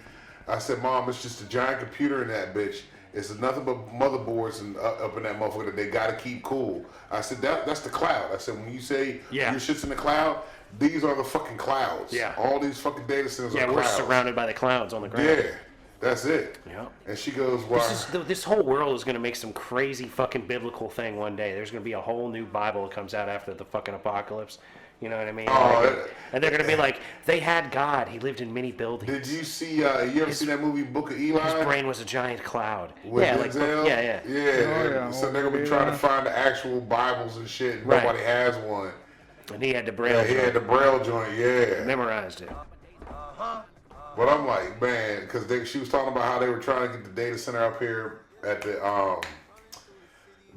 I said, Mom, it's just a giant computer in that bitch. It's nothing but motherboards and up in that motherfucker that they gotta keep cool. I said, that's the cloud. I said, when you say Yeah. your shit's in the cloud, these are the fucking clouds. Yeah. All these fucking data centers Yeah, are we're clouds. surrounded by the clouds on the ground. Yeah, that's it. Yeah. And she goes, well, This whole world is going to make some crazy fucking biblical thing one day. There's going to be a whole new Bible that comes out after the fucking apocalypse. You know what I mean? Oh, And they're going to be like, they had God. He lived in many buildings. did you see, you ever see that movie Book of Eli? His brain was a giant cloud. With yeah, Denzel? yeah. yeah. So they're gonna be trying to find the actual Bibles and shit. And Right. Nobody has one. And he had the braille. Yeah, he had the Braille joint. Yeah. memorized it. But I'm like, man, because she was talking about how they were trying to get the data center up here at the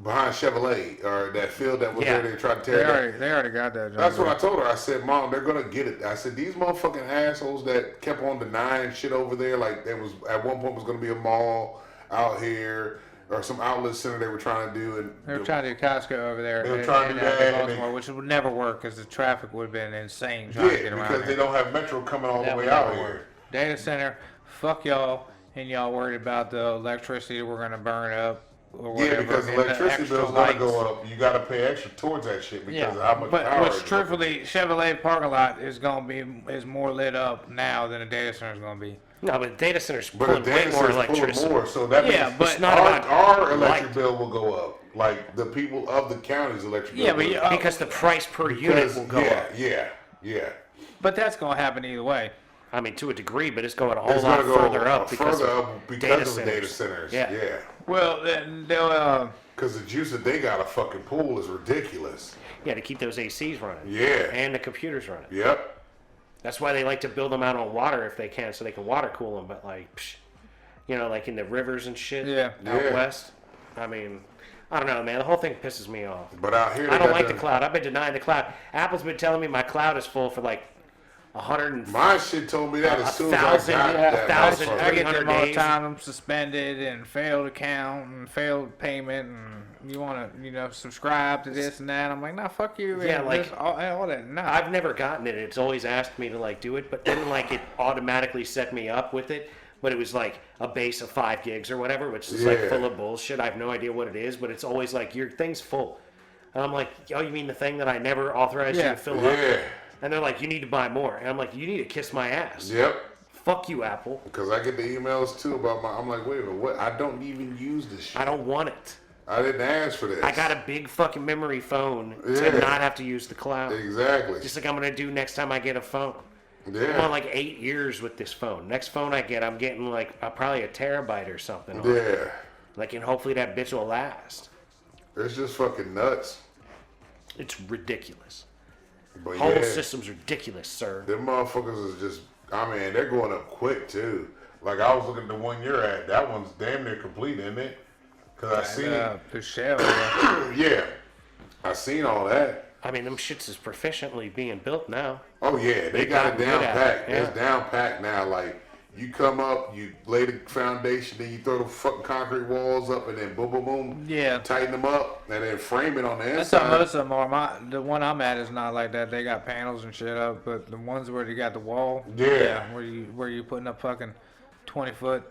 behind Chevrolet or that field that was Yeah. there. They tried to tear it down. They already got that. That's what I told her. I said, Mom, they're gonna get it. I said, these motherfucking assholes that kept on denying shit over there, like there was at one point was gonna be a mall out here or some outlet center they were trying to do, and They were trying to do Costco over there. They were trying to do that, and Baltimore, they- which would never work because the traffic would have been insane trying to yeah, get around because they there. don't have Metro coming all That the way would out never here. work. Data center, fuck y'all, and y'all worried about the electricity we're gonna burn up. or whatever. Yeah, because and the electricity extra bills gotta lights. go up. You gotta pay extra towards that shit because Yeah, of how much but power. which is truthfully, Chevrolet parking lot is more lit up now than a data center is gonna be. No, but data centers But pulling the way data more center's pulling electricity. more, so that Yeah, means but it's not our, about our electric light. bill will go up. Like the people of the county's electric bill. Yeah, but will you- go up. Because the price per unit will go up. Yeah. But that's gonna happen either way. I mean, to a degree, but it's going a whole It's lot gonna go further up because further of up because data of the data centers. centers. Yeah. Yeah. Well, then they'll. Because the juice that they got a fucking pool is ridiculous. Yeah, to keep those ACs running. Yeah. And the computers running. Yep. That's why they like to build them out on water if they can, so they can water cool them. But like, like in the rivers and shit Yeah. out Yeah. west. I mean, I don't know, man. The whole thing pisses me off. But out here, I they don't got like the cloud. I've been denying the cloud. Apple's been telling me my cloud is full for like 100. My shit told me that as soon as I 1,000, got yeah, that 1,000, motherfucker. I get them 300 all the days. time. I'm suspended and failed account and failed payment, and you want to, subscribe to this and that. I'm like, nah, fuck you. Yeah, and like- this, all that. Nah. I've never gotten it. It's always asked me to like do it, but then like it automatically set me up with it. But it was like a base of 5 gigs or whatever, which is like Yeah. full of bullshit. I have no idea what it is, but it's always like your thing's full. And I'm like, oh, you mean the thing that I never authorized you Yeah. to fill up? Yeah. And they're like, you need to buy more. And I'm like, you need to kiss my ass. Yep. Fuck you, Apple. Because I get the emails too about I'm like, wait a minute, what? I don't even use this shit. I don't want it. I didn't ask for this. I got a big fucking memory phone Yeah. to not have to use the cloud. Exactly. Just like I'm going to do next time I get a phone. I'm on Yeah. like 8 years with this phone. Next phone I get, I'm getting like probably a terabyte or something. on it. Yeah. Like, and hopefully that bitch will last. It's just fucking nuts. It's ridiculous. But Whole yeah, system's ridiculous, sir. them motherfuckers is just, I mean, they're going up quick too. Like I was looking at the one you're at. That one's damn near complete, isn't it? Because I seen it. The shell. Yeah. Yeah. I seen all that. I mean, them shits is proficiently being built now. Oh yeah, they got it gotten down good at packed. it, yeah. It's down packed now. Like you come up, you lay the foundation, then you throw the fucking concrete walls up, and then boom, boom, boom. Yeah. Tighten them up, and then frame it on the That's how inside. most of them are. The one I'm at is not like that. They got panels and shit up, but the ones where you got the wall, Yeah. where you putting up fucking 20-foot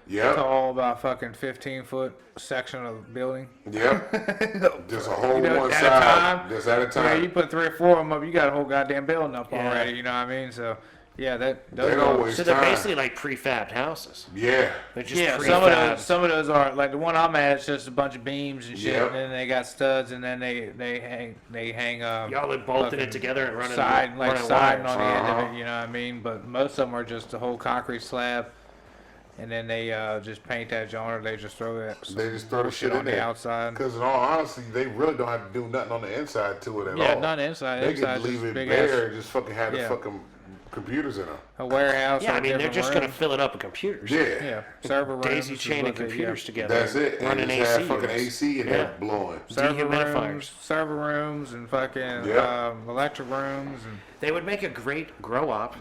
Yep. tall, about fucking 15-foot section of the building. Yep. Just a whole You know, one at a side. time. Just at a Yeah, time. you put 3 or 4 of them up, you got a whole goddamn building up Yeah. already. You know what I mean? So, yeah, those They are- don't waste So they're time. basically like prefabbed houses. Yeah. They're just Yeah, prefabbed. some of those are like the one I'm at. It's just a bunch of beams and shit, Yep. and then they got studs, and then they hang Y'all have bolted it fucking together and running siding running siding wires. on the end of Uh-huh. it. You know what I mean? But most of them are just a whole concrete slab, and then they just paint that joint, or they just throw that. They just throw the bullshit shit in on the there. outside. Because in all honesty, they really don't have to do nothing on the inside to it at Yeah, all. not inside. They Inside could leave just it big bare ass and just fucking have the Yeah. fucking computers in them. a warehouse. Yeah, or I mean, they're different just going to rooms. fill it up with computers. Yeah. Yeah, server rooms. Daisy is chaining what they- computers yeah. together. That's it. And Running just AC have fucking units. AC in Yeah. there blowing. Server rooms, and fucking Yeah. electric rooms, and They would make a great grow op.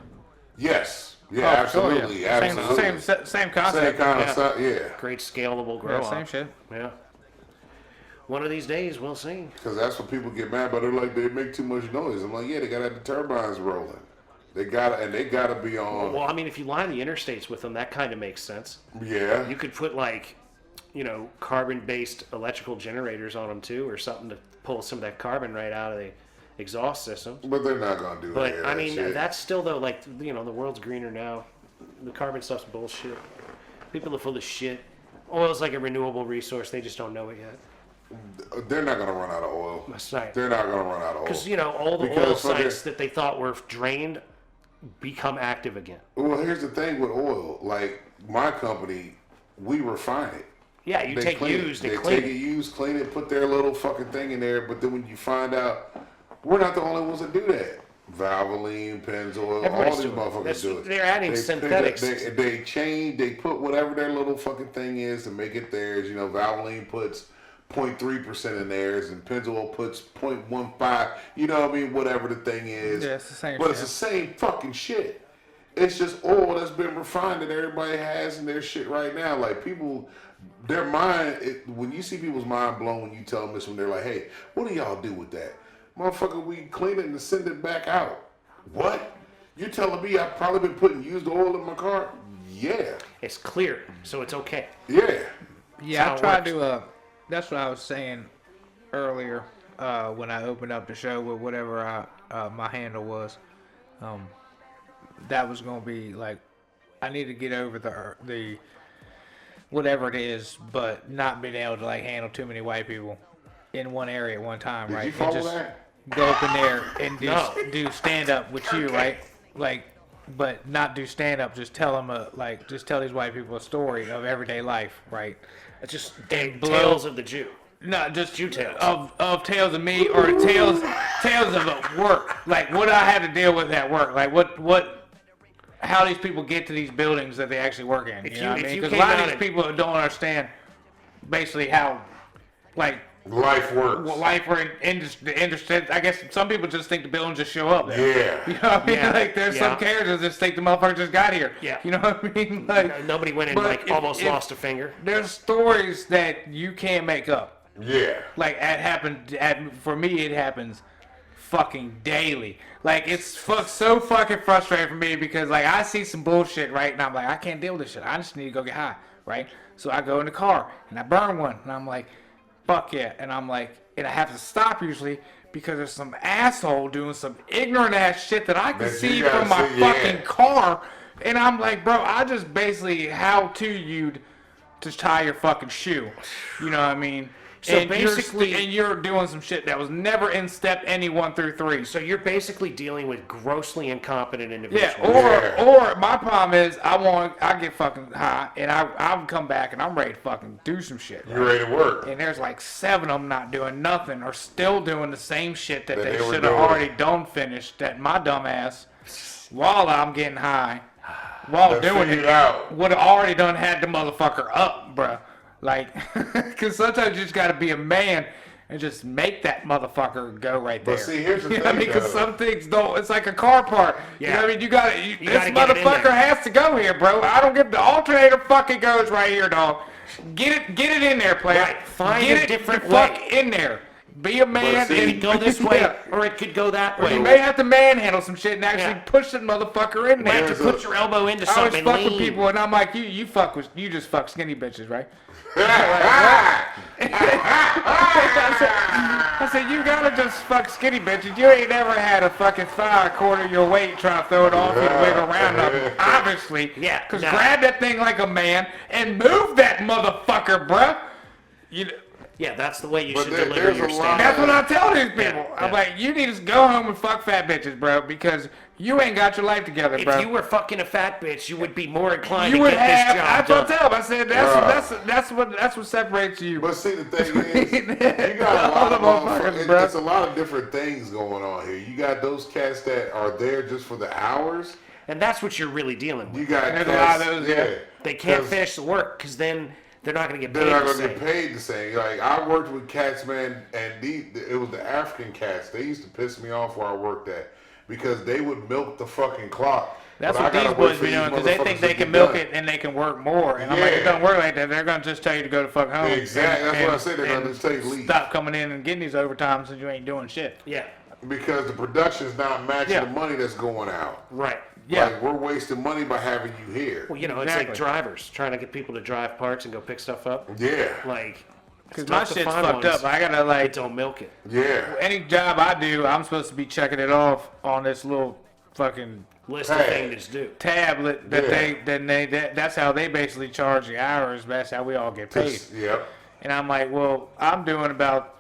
Yes. Yeah, Oh, for sure, absolutely. yeah. Absolutely. Same Same concept. kind of Yeah. stuff. Yeah. Great scalable grow Yeah, op. same shit. Yeah. One of these days, we'll see. Because that's what people get mad about. They're like, they make too much noise. I'm like, yeah, they got to have the turbines rolling. They got to be on. Well, I mean, if you line the interstates with them, that kind of makes sense. Yeah. You could put like, carbon-based electrical generators on them too, or something to pull some of that carbon right out of the exhaust system. But they're not going to do But that. I mean, shit. that's still though, like, the world's greener now. The carbon stuff's bullshit. People are full of shit. Oil's like a renewable resource. They just don't know it yet. They're not going to run out of oil. That's right. They're not going to run out of oil. Because all the oil Because fucking- sites that they thought were drained become active again. Well, here's the thing with oil. Like, my company, we refine it. Yeah, you take clean it. used and They clean take it. it used, clean it, put their little fucking thing in there. But then when you find out, we're not the only ones that do that. Valvoline, Pennzoil, Everybody's all these doing it. motherfuckers That's- do it. they're adding They pick up- synthetics. They change, they put whatever their little fucking thing is to make it theirs. Valvoline puts 0.3% in theirs, and Pennzoil puts 0.15. You know what I mean? Whatever the thing is. Yeah, it's the same But shit. it's the same fucking shit. It's just oil that's been refined that everybody has in their shit right now. Like people, their mind, when you see people's mind blown when you tell them this, when they're like, hey, what do y'all do with that? Motherfucker, we clean it and send it back out. What? You telling me I've probably been putting used oil in my car? Yeah. It's clear, so it's okay. Yeah. Yeah, how I it tried works. to. that's what I was saying earlier when I opened up the show with whatever my handle was. That was gonna be like, I need to get over the whatever it is, but not being able to like handle too many white people in one area at one time, Did right? you follow and just that? go up in there and No. do stand up with you, right? Like, but not do stand up. Just tell them just tell these white people a story of everyday life, right? It's just And tales of the Jew. No, just Jew tales. of tales of me or tales of work. Like what I had to deal with at work. Like how these people get to these buildings that they actually work in. You know what I mean? Because a lot of these people don't understand basically how like Life works. well, life or industry. I guess some people just think the buildings just show up there. Yeah. You know what I mean? Yeah. Like there's some characters that just think the motherfucker just got here. Yeah. You know what I mean? Like Nobody went and but like if- almost if- lost a finger. There's stories that you can't make up. Yeah. Like for me, it happens fucking daily. Like it's so fucking frustrating for me because like I see some bullshit, right, and I'm like, I can't deal with this shit. I just need to go get high, right? So I go in the car and I burn one, and I'm like, fuck yeah, and I'm like, and I have to stop usually because there's some asshole doing some ignorant ass shit that I can That you see gotta from my see, yeah. fucking car, and I'm like, bro, I just basically how to you'd to tie your fucking shoe. You know what I mean? So and basically- you're doing some shit that was never in step any 1 through 3. So you're basically dealing with grossly incompetent Yeah, individuals. or my problem is I get fucking high and I'll come back and I'm ready to fucking do some shit. Right? You ready to work? And there's like 7 of them not doing nothing or still doing the same shit that they they were should have doing. already done finished. That my dumb ass, while I'm getting high, while They doing figured it, out. would have already done had the motherfucker up, bruh. Like, because sometimes you just got to be a man and just make that motherfucker go right there. But see, here's the You know what I thing, mean? Because though. some things don't. It's like a car part. You know Yeah. what I mean? You got to. This gotta get it in motherfucker there. has to go here, bro. I don't give the alternator. Fucking goes right here, dog. Get it in there, player. Right. Find get a it different the fuck way. in there. Be a man see, It and could go this way, Yeah. or it could go that Or way. you may have to manhandle some shit and actually Yeah. push that motherfucker in You there. have to There's put your elbow into I always something fuck and with lean. people and I'm like, you just fuck skinny bitches, right? I said, you gotta just fuck skinny bitches. You ain't never had a fucking thigh a quarter of your weight trying to throw it off and wiggle around them. Obviously. Yeah, Because no. grab that thing like a man and move that motherfucker, bruh. You know, Yeah, that's the way you But should there- deliver there's your a lot stand. that's what I tell these people. Yeah, I'm yeah. like, you need to go home and fuck fat bitches, bro, because you ain't got your life together, If bro. you were fucking a fat bitch, you would be more inclined You to would get have. this job That's done. what I tell them. I said that's what separates you. But see, the thing is, you got a All lot the of motherfuckers, motherfuckers. bruh. It's a lot of different things going on here. You got those cats that are there just for the hours. And that's what you're really dealing You with. got There's a cats, lot of those, yeah. They can't 'cause finish the work because then they're not going to get They're paid not the gonna get same. paid the same. Like I worked with cats, man, and it was the African cats. They used to piss me off where I worked at because they would milk the fucking clock. That's But what I gotta these wait boys for be these doing because they motherfuckers think to they can get milk done. it and they can work more. And I'm like, Yeah. it don't work like that. They're gonna just tell you to go to fuck home. Exactly. That's what I said. They're gonna and just tell you to leave. Stop coming in and getting these overtimes since you ain't doing shit. Yeah, Because the production's not matching Yeah. the money that's going out. right. Yeah. Like we're wasting money by having you here. Well, you know, it's like Exactly. drivers trying to get people to drive parts and go pick stuff up. Yeah. Like, Because it's my tough to shit's find fucked ones up. I gotta that like don't milk it. Yeah. any job I do, I'm supposed to be checking it off on this little fucking List of Hey. things to do. tablet that Yeah. that's how they basically charge the hours. That's how we all get paid. Yep. And I'm like, well, I'm doing about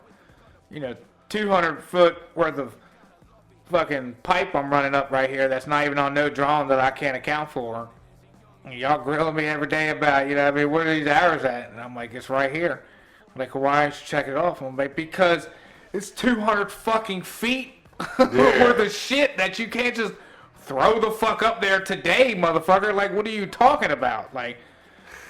200 foot worth of fucking pipe I'm running up right here that's not even on no drawing that I can't account for. And y'all grilling me every day about, where are these hours at? And I'm like, it's right here. I'm like, well, why don't you check it off? I'm like, because it's 200 fucking feet worth of shit that you can't just throw the fuck up there today, motherfucker. Like, what are you talking about? Like,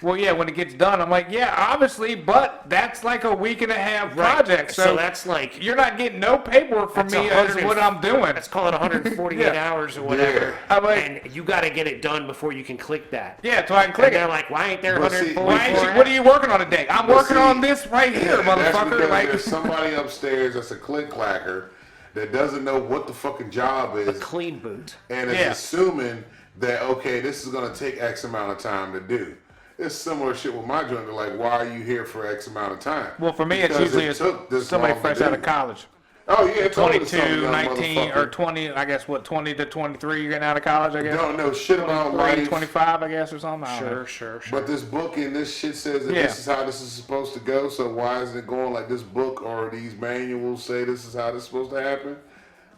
well, yeah, when it gets done, I'm like, yeah, obviously, but that's like a week and a half project. So that's like, you're not getting no paperwork from that's me as 100 what I'm doing. Let's call it 148 Yeah. hours or whatever. Yeah. I'm like- and you got to get it done before you can click that. Yeah, so I can click And it. they're like, why ain't there But see, 144 Why ain't you, what are you working on today? I'm But working see, on this right here, That's motherfucker. because Like, there's somebody upstairs that's a click clacker that doesn't know what the fucking job is clean boot. and is Yeah. assuming that okay, this is gonna take X amount of time to do. it's similar shit with my joint. They're like, why are you here for X amount of time? Well, for me, Because it's usually somebody fresh out of college. Oh yeah, it's always 22, some young 19, or motherfucker 20, I guess, 20 to 23, you're getting out of college, I guess? don't know shit about 23, life. 25, I guess, or something? I don't know. Sure. But this book and this shit says that Yeah. this is how this is supposed to go. So why isn't it going like this book or these manuals say this is how this is supposed to happen?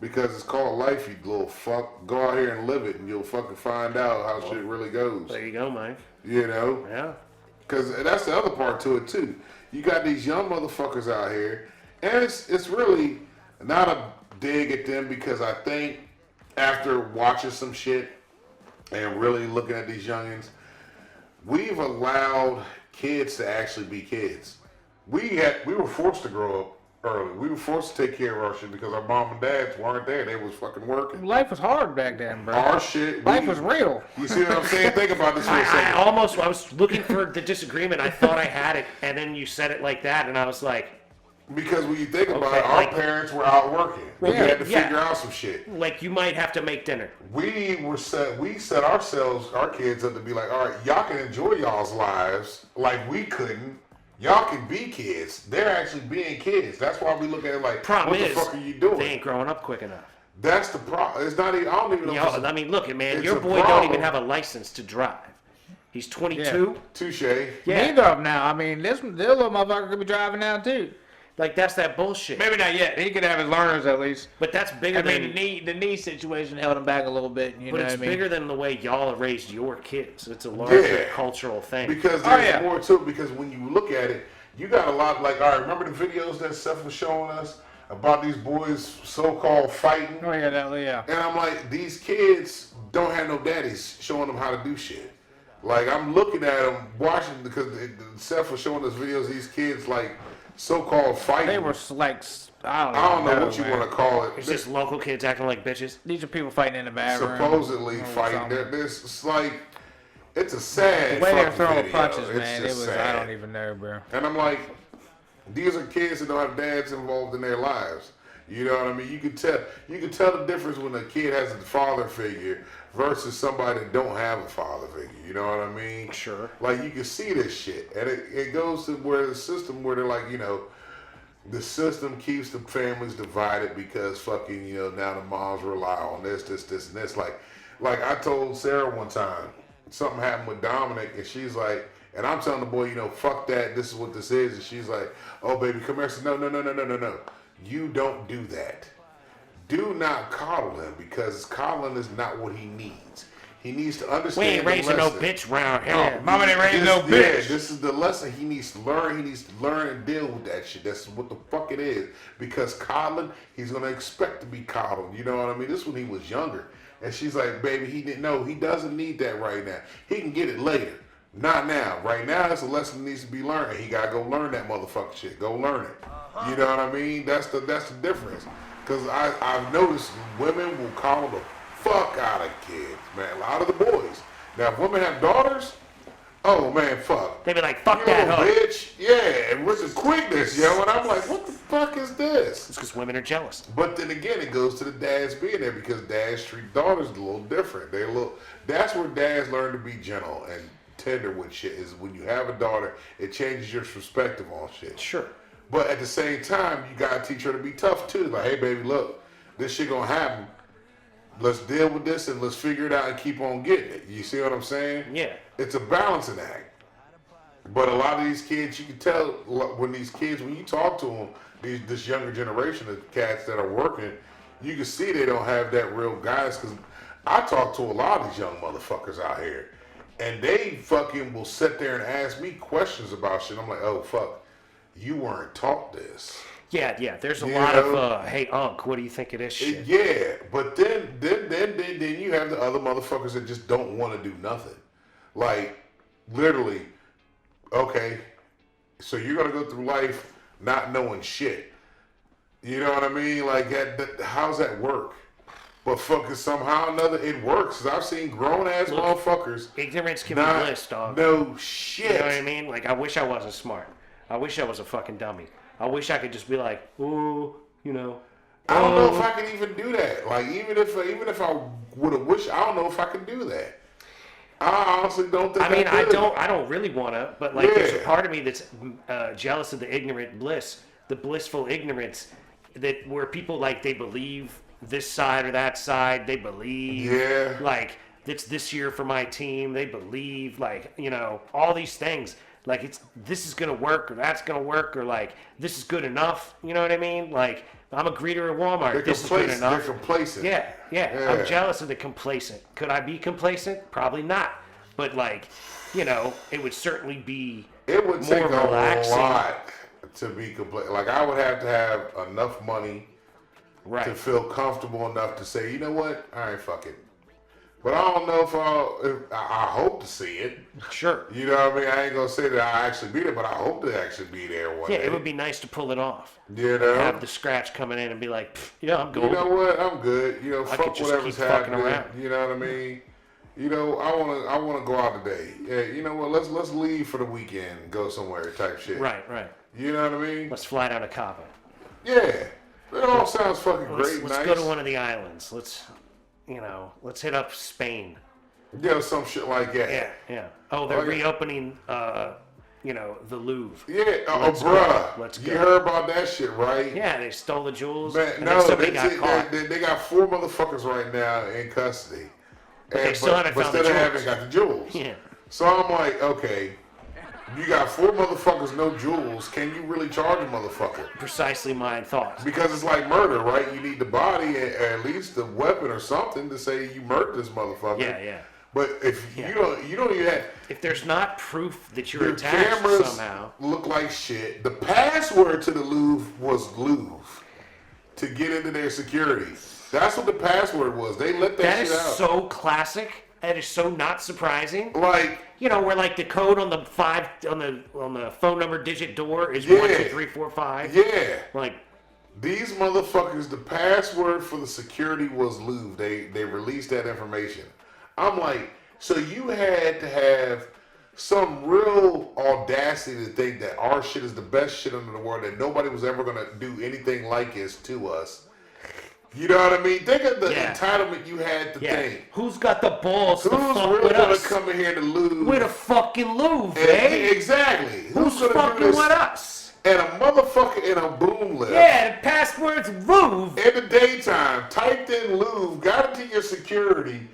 Because it's called life, you little fuck. Go out here and live it, and you'll fucking find out how shit really goes. There you go, Mike. You know? Yeah. Because that's the other part to it too. You got these young motherfuckers out here, and it's really not a dig at them, because I think after watching some shit and really looking at these youngins, we've allowed kids to actually be kids. We were forced to grow up early. We were forced to take care of our shit because our mom and dads weren't there. They was fucking working. Life was hard back then, bro. Our shit. Life was real. You see what I'm saying? Think about this for a I second. was looking for the disagreement. I thought I had it, and then you said it like that, and I was like, Because when you think about Okay, it, our like- parents were out working. We Yeah, had to yeah. figure out some shit. you might have to make dinner. We set ourselves, our kids up to be like, all right, y'all can enjoy y'all's lives like we couldn't. Y'all can be kids. They're actually being kids. That's why we look at it like, Problem what is, the fuck are you doing? they ain't growing up quick enough. That's the problem. It's not even, I don't even know. if it's I mean, look, man, it's your a boy don't problem. even have a license to drive. He's 22. touche. Yeah. Neither of them now. I mean, this little motherfucker could be driving now, too. Like, that's that bullshit. Maybe not yet. He could have his learners, at least. But that's bigger I than... mean, the knee situation held him back a little bit, you But know it's what I mean? bigger than the way y'all raised your kids. It's a larger Yeah. cultural thing. Because there's yeah. more to it. Because when you look at it, you got a lot, like, all right, remember the videos that Seth was showing us about these boys so-called fighting? Oh, yeah. And I'm like, these kids don't have no daddies showing them how to do shit. Like, I'm looking at them, watching, because Seth was showing us videos of these kids, like, so-called fighting. They were like, I don't know what you want to call it. It's just local kids acting like bitches. These are people fighting in the bathroom. Supposedly or fighting. something. There's, it's like, it's a sad The way they're fucking throwing video. punches, It's man, it just was, sad. I don't even know, bro. And I'm like, these are kids that don't have dads involved in their lives. You know what I mean? You can tell the difference when a kid has a father figure versus somebody that don't have a father figure. You know what I mean? Sure. Like, you can see this shit. And it goes to where the system, where they're like, you know, the system keeps the families divided because fucking, you know, now the moms rely on this, and this. Like I told Sarah one time, something happened with Dominic, and she's like, and I'm telling the boy, you know, fuck that, this is what this is. And she's like, oh, baby, come here. I said, no. You don't do that. Do not coddle him, because coddling is not what he needs. He needs to understand. We ain't raising the no lesson. bitch round here. Yeah, mama didn't raise no bitch. Yeah, this is the lesson he needs to learn. He needs to learn and deal with that shit. That's what the fuck it is. Because coddling, he's gonna expect to be coddled. You know what I mean? This when he was younger. And she's like, baby, he didn't know. He doesn't need that right now. He can get it later. Not now. Right now, it's a lesson that needs to be learned. He gotta go learn that motherfucking shit. Go learn it. You know what I mean? That's the difference. Because I've noticed women will coddle the fuck out of kids, man. A lot of the boys. Now, if women have daughters, oh man, fuck. They be like, fuck You that little hoe. bitch. Yeah, and with the quickness, yo. And I'm like, what the fuck is this? It's because women are jealous. But then again, it goes to the dads being there, because dads treat daughters a little different. That's where dads learn to be gentle and tender with shit, is when you have a daughter, it changes your perspective on shit. Sure. But at the same time, you gotta teach her to be tough too. Like, hey baby, look, this shit gonna happen. Let's deal with this and let's figure it out and keep on getting it. You see what I'm saying? Yeah. It's a balancing act. But a lot of these kids, you can tell when you talk to them, this younger generation of cats that are working, you can see they don't have that real guidance. Because I talk to a lot of these young motherfuckers out here, and they fucking will sit there and ask me questions about shit. I'm like, oh fuck, you weren't taught this. Yeah. There's a You lot know? of, hey, Unc, what do you think of this shit? Yeah, but then you have the other motherfuckers that just don't want to do nothing. Like, literally, okay, so you're gonna go through life not knowing shit. You know what I mean? Like, how's that work? But fucking somehow or another, it works. 'Cause I've seen grown ass motherfuckers Ignorance can be not bliss, dog. know shit. You know what I mean? Like, I wish I wasn't smart. I wish I was a fucking dummy. I wish I could just be like, ooh, you know. I don't know if I can even do that. Like, even if I would have wished, I don't know if I can do that. I honestly don't think. I mean, I don't really want to, but like, there's a part of me that's jealous of the ignorant bliss, the blissful ignorance, that where people like they believe this side or that side, they believe, like it's this year for my team, they believe, like, you know, all these things, like this is gonna work or that's gonna work or like this is good enough, you know what I mean? Like, I'm a greeter at Walmart. This is good enough. They're complacent. Yeah. I'm jealous of the complacent. Could I be complacent? Probably not. But like, you know, it would certainly be It would more take relaxing. a lot to be complacent. Like, I would have to have enough money to feel comfortable enough to say, you know what? All right, fuck it. But I don't know if I hope to see it. Sure. You know what I mean? I ain't gonna say that I actually be there, but I hope to actually be there one day. Yeah, it would be nice to pull it off. You know? Have the scratch coming in and be like, yeah, I'm good. You know what? I'm good. You know, I fuck could just whatever's keep fucking happening. around. You know what I mean? You know, I wanna go out today. Yeah, you know what? Let's leave for the weekend and go somewhere type shit. Right. You know what I mean? Let's fly down to Cabo. Yeah. It all sounds fucking great. Let's go to one of the islands. Let's hit up Spain. Yeah, some shit like that. Yeah. Oh, they're reopening, you know, the Louvre. Yeah, bruh. Let's go. You heard about that shit, right? Yeah, they stole the jewels. Man, and no, then somebody got caught. They got 4 motherfuckers right now in custody. But they still haven't found the jewels. haven't got the jewels. Yeah. So I'm like, okay, you got 4 motherfuckers, no jewels. Can you really charge a motherfucker? Precisely my thoughts. Because it's like murder, right? You need the body and at least the weapon or something to say you murdered this motherfucker. Yeah. But if you don't even have. If there's not proof that you're Your attached cameras somehow. look like shit. The password to the Louvre was Louve to get into their security. That's what the password was. They let that shit out. That is so classic. That is so not surprising. Like, you know, where like the code on the on the phone number digit door is 1 2 3 4 5. Yeah. Like, these motherfuckers, the password for the security was Louve. They released that information. I'm like, so you had to have some real audacity to think that our shit is the best shit under the world, that nobody was ever gonna do anything like this to us. You know what I mean? Think of the entitlement you had to think. Who's got the balls to fuck really with gonna us? come in here to Louvre? We're the fucking Louvre, eh? Exactly. Who's gonna fucking do this? with us? And a motherfucker in a boom lift. Yeah, the password's Louvre. In the daytime, typed in Louvre, got into your security,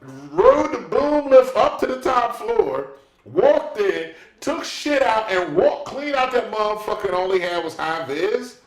rode the boom lift up to the top floor, walked in, took shit out, and walked clean out that motherfucker, and all he had was high vis.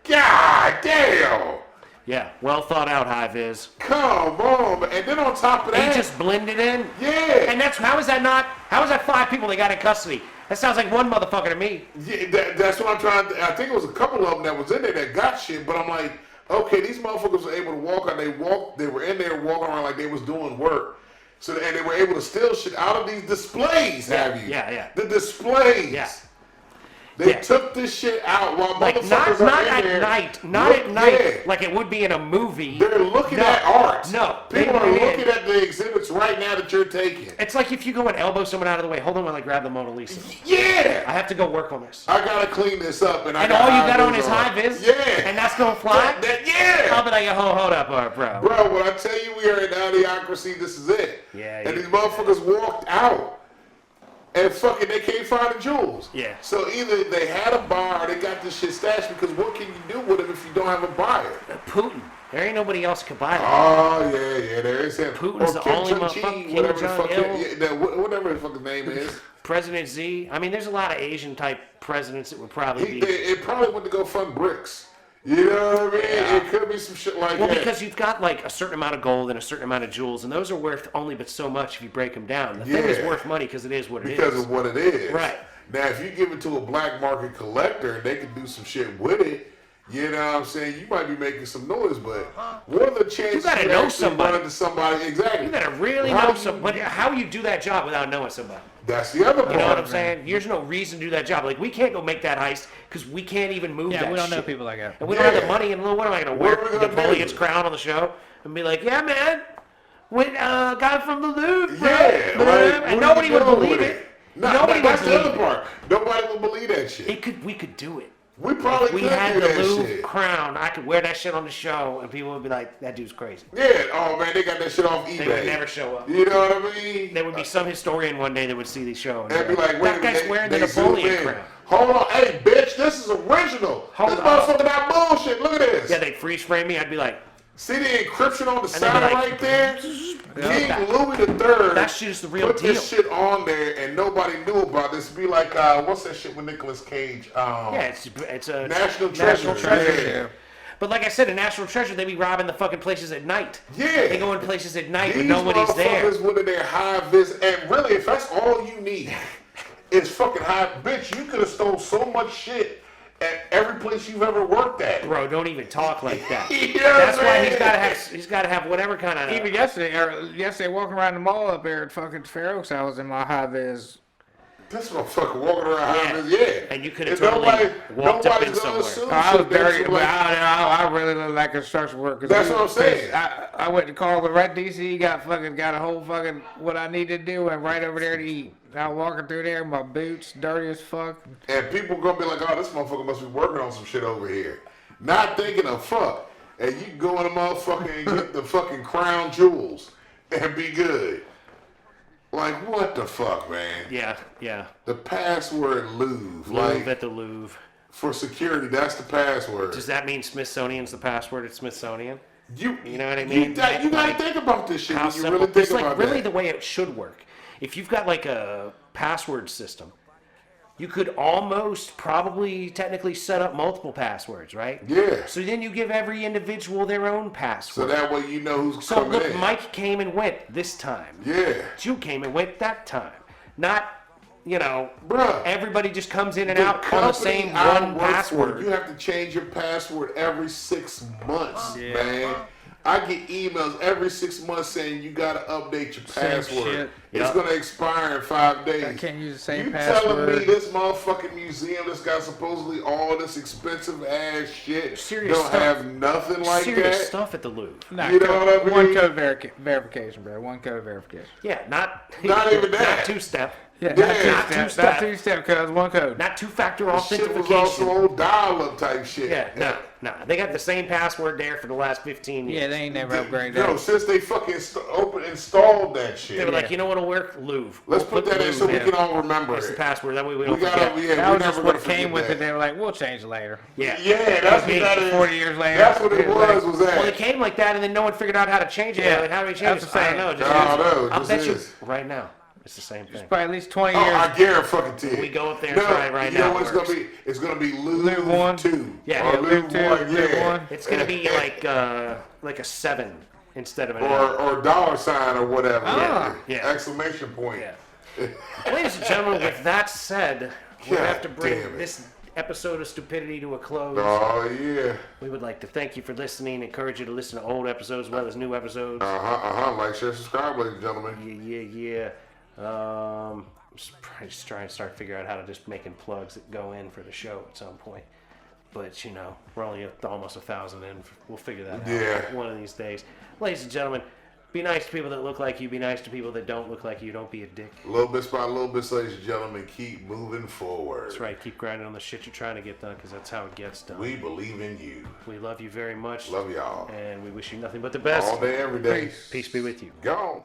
God damn! Yeah, well thought out high vis. Come on, man. And then on top of that, He just blended in. Yeah. And how is that 5 people they got in custody? That sounds like one motherfucker to me. Yeah, that's what I'm trying to. I think it was a couple of them that was in there that got shit, but I'm like, okay, these motherfuckers were able to walk out. They were in there walking around like they was doing work. So, and they were able to steal shit out of these displays, have you? Yeah. The displays. Yeah. They took this shit out while Like motherfuckers not are at in there. night, like it would be in a movie. They're looking at art. No, People are looking at the exhibits right now that you're taking. It's like if you go and elbow someone out of the way. Hold on while I grab the Mona Lisa. Yeah. I have to go work on this. I gotta clean this up, and all you got on is high vis. Yeah. And that's gonna fly. Yeah. I'll be like, hold up, bro. Bro, when I tell you we are in idiocracy, this is it. Yeah. And these motherfuckers walked out. And fucking, they can't find the jewels. Yeah. So either they had a buyer or they got this shit stashed, because what can you do with them if you don't have a buyer? Putin. There ain't nobody else can buy them. Oh, yeah, there is him. Putin's the only motherfucker. Whatever the fuck his name is. President Z. I mean, there's a lot of Asian type presidents that would probably be. It probably went to go fund bricks. You know what I mean? Yeah. It could be some shit like that. Well, because you've got like a certain amount of gold and a certain amount of jewels, and those are worth only but so much if you break them down. The thing is worth money because it is what it is. Because of what it is. Right. Now, if you give it to a black market collector and they can do some shit with it, you know what I'm saying? You might be making some noise, but what are the chances you gotta know somebody? Run into somebody? Exactly. You gotta really know somebody. How you do that job without knowing somebody? That's the other part. You know what I'm saying? There's no reason to do that job. Like, we can't go make that heist because we can't even move that shit. Yeah, we don't know people like that. And we don't have the money, and what am I going to wear Napoleon's crown on the show and be like, yeah, man, guy from the Louvre, bro. Yeah, right. And nobody would believe it. Nobody would believe it. Nobody would believe that shit. We could do it. We probably We could had do the that Louve shit. crown. I could wear that shit on the show, and people would be like, "That dude's crazy." Yeah. Oh man, they got that shit off eBay. They would never show up. You know what I mean? There would be some historian one day that would see the show And be like, "That guy's wearing the Napoleon crown." Hold on, hey bitch, this is original. Hold this on. motherfucker not bullshit. Look at this. Yeah, they'd freeze frame me. I'd be like, See the encryption on the they'd be side like, right there? King that- Louis III. that shit is the real put deal. this shit on there and nobody knew about this. Be like, what's that shit with Nicolas Cage? Yeah, it's a National National Treasure. Yeah. But like I said, a National Treasure, they be robbing the fucking places at night. Yeah. They go in places at night These when nobody's there. motherfuckers with their high vis, and really, if that's all you need, is fucking high. Bitch, you could have stole so much shit at every place you've ever worked at. Bro, don't even talk like that. You know That's what why I'm he's gotta have whatever kind of. Even yesterday walking around the mall up there at fucking Fair Oaks, I was in my high vis. This motherfucker walking around high vis, yeah. And you could have And totally walked up in nobody's gonna somewhere. assume I was shit, that's dirty, but like- I really look like construction worker. That's what I'm saying. I went to Carl right DC, got a whole fucking what I needed to do, and right over there to eat. I was walking through there, my boots dirty as fuck. And people gonna be like, oh, this motherfucker must be working on some shit over here. Not thinking of fuck. And you go in the motherfucker and get the fucking crown jewels and be good. Like, what the fuck, man? Yeah, yeah. The password Louve. Louvre Like, at the Louvre. for security, that's the password. Does that mean Smithsonian's the password at Smithsonian? You know what I mean? You gotta Like, think about this shit How when you simple? really think It's like about really that. the way it should work. If you've got like a password system, you could almost probably technically set up multiple passwords, right? Yeah. So then you give every individual their own So password. that way you know who's So coming look, in. Mike came and went this time. Yeah. You came and went that time. Not, Bruh. everybody just comes in and The out on the company same I one work for, password. You have to change your password every 6 months, man. I get emails every 6 months saying you gotta update your Same password. shit. It's Yep. gonna expire in 5 days. I can't use the same you telling me password. this motherfucking museum that's got supposedly all this expensive ass shit Serious don't stuff. have nothing like Serious that? stuff at the Louvre. Nah, You know what I One mean? code verification, bro. One code verification. Yeah, not even that. Not two-step. Yeah, Yeah. not Not two-step. two-step. Not two-step, cuz one code. Not two-factor This shit was authentication. also old dial-up type shit. Yeah, no. They got the same password there for the last 15 years. Yeah, they ain't never upgraded Yo, that. since they fucking installed that shit. They were like, you know what'll work? Louvre. Let's We'll put that in Louvre so we there. can all remember That's the it. password. That way we We don't gotta, forget. yeah, That we're was just never what gonna came forget with that. it. They were like, we'll change it later. Yeah. Yeah, that's what that is. 40 years later. That's what it was Well, that. it came like that, and then no one figured out how to change it. Yeah, Like, how do we change that's it? the I same. don't know. Just I don't use it. know, it I'll just bet you is. right now. It's the same thing. Probably at least 20 Oh, years. I guarantee you. We go up there and try it right you now, know what it it's gonna works. be? It's gonna be Louve Louve 1. 2. Yeah, or yeah, Louve Louve 2, 1, Louve yeah. 1. It's gonna be like a 7 instead of an or dollar sign or whatever. Ah. Yeah. Exclamation point. Yeah. Ladies and gentlemen, with that said, we God have to bring damn it. this episode of Stupidity to a close. Oh yeah. We would like to thank you for listening. Encourage you to listen to old episodes as well as new episodes. Like, share, subscribe, ladies and gentlemen. Yeah. Just trying to start figure out how to just making plugs that go in for the show at some point. But we're only almost 1,000 in. We'll figure that Yeah. out one of these days. Ladies and gentlemen, be nice to people that look like you. Be nice to people that don't look like you. Don't be a dick. Little bit by little bit, ladies and gentlemen, keep moving forward. That's right. Keep grinding on the shit you're trying to get done, because that's how it gets done. We believe in you. We love you very much. Love y'all. And we wish you nothing but the best. All day, every day. Peace be with you. Gone.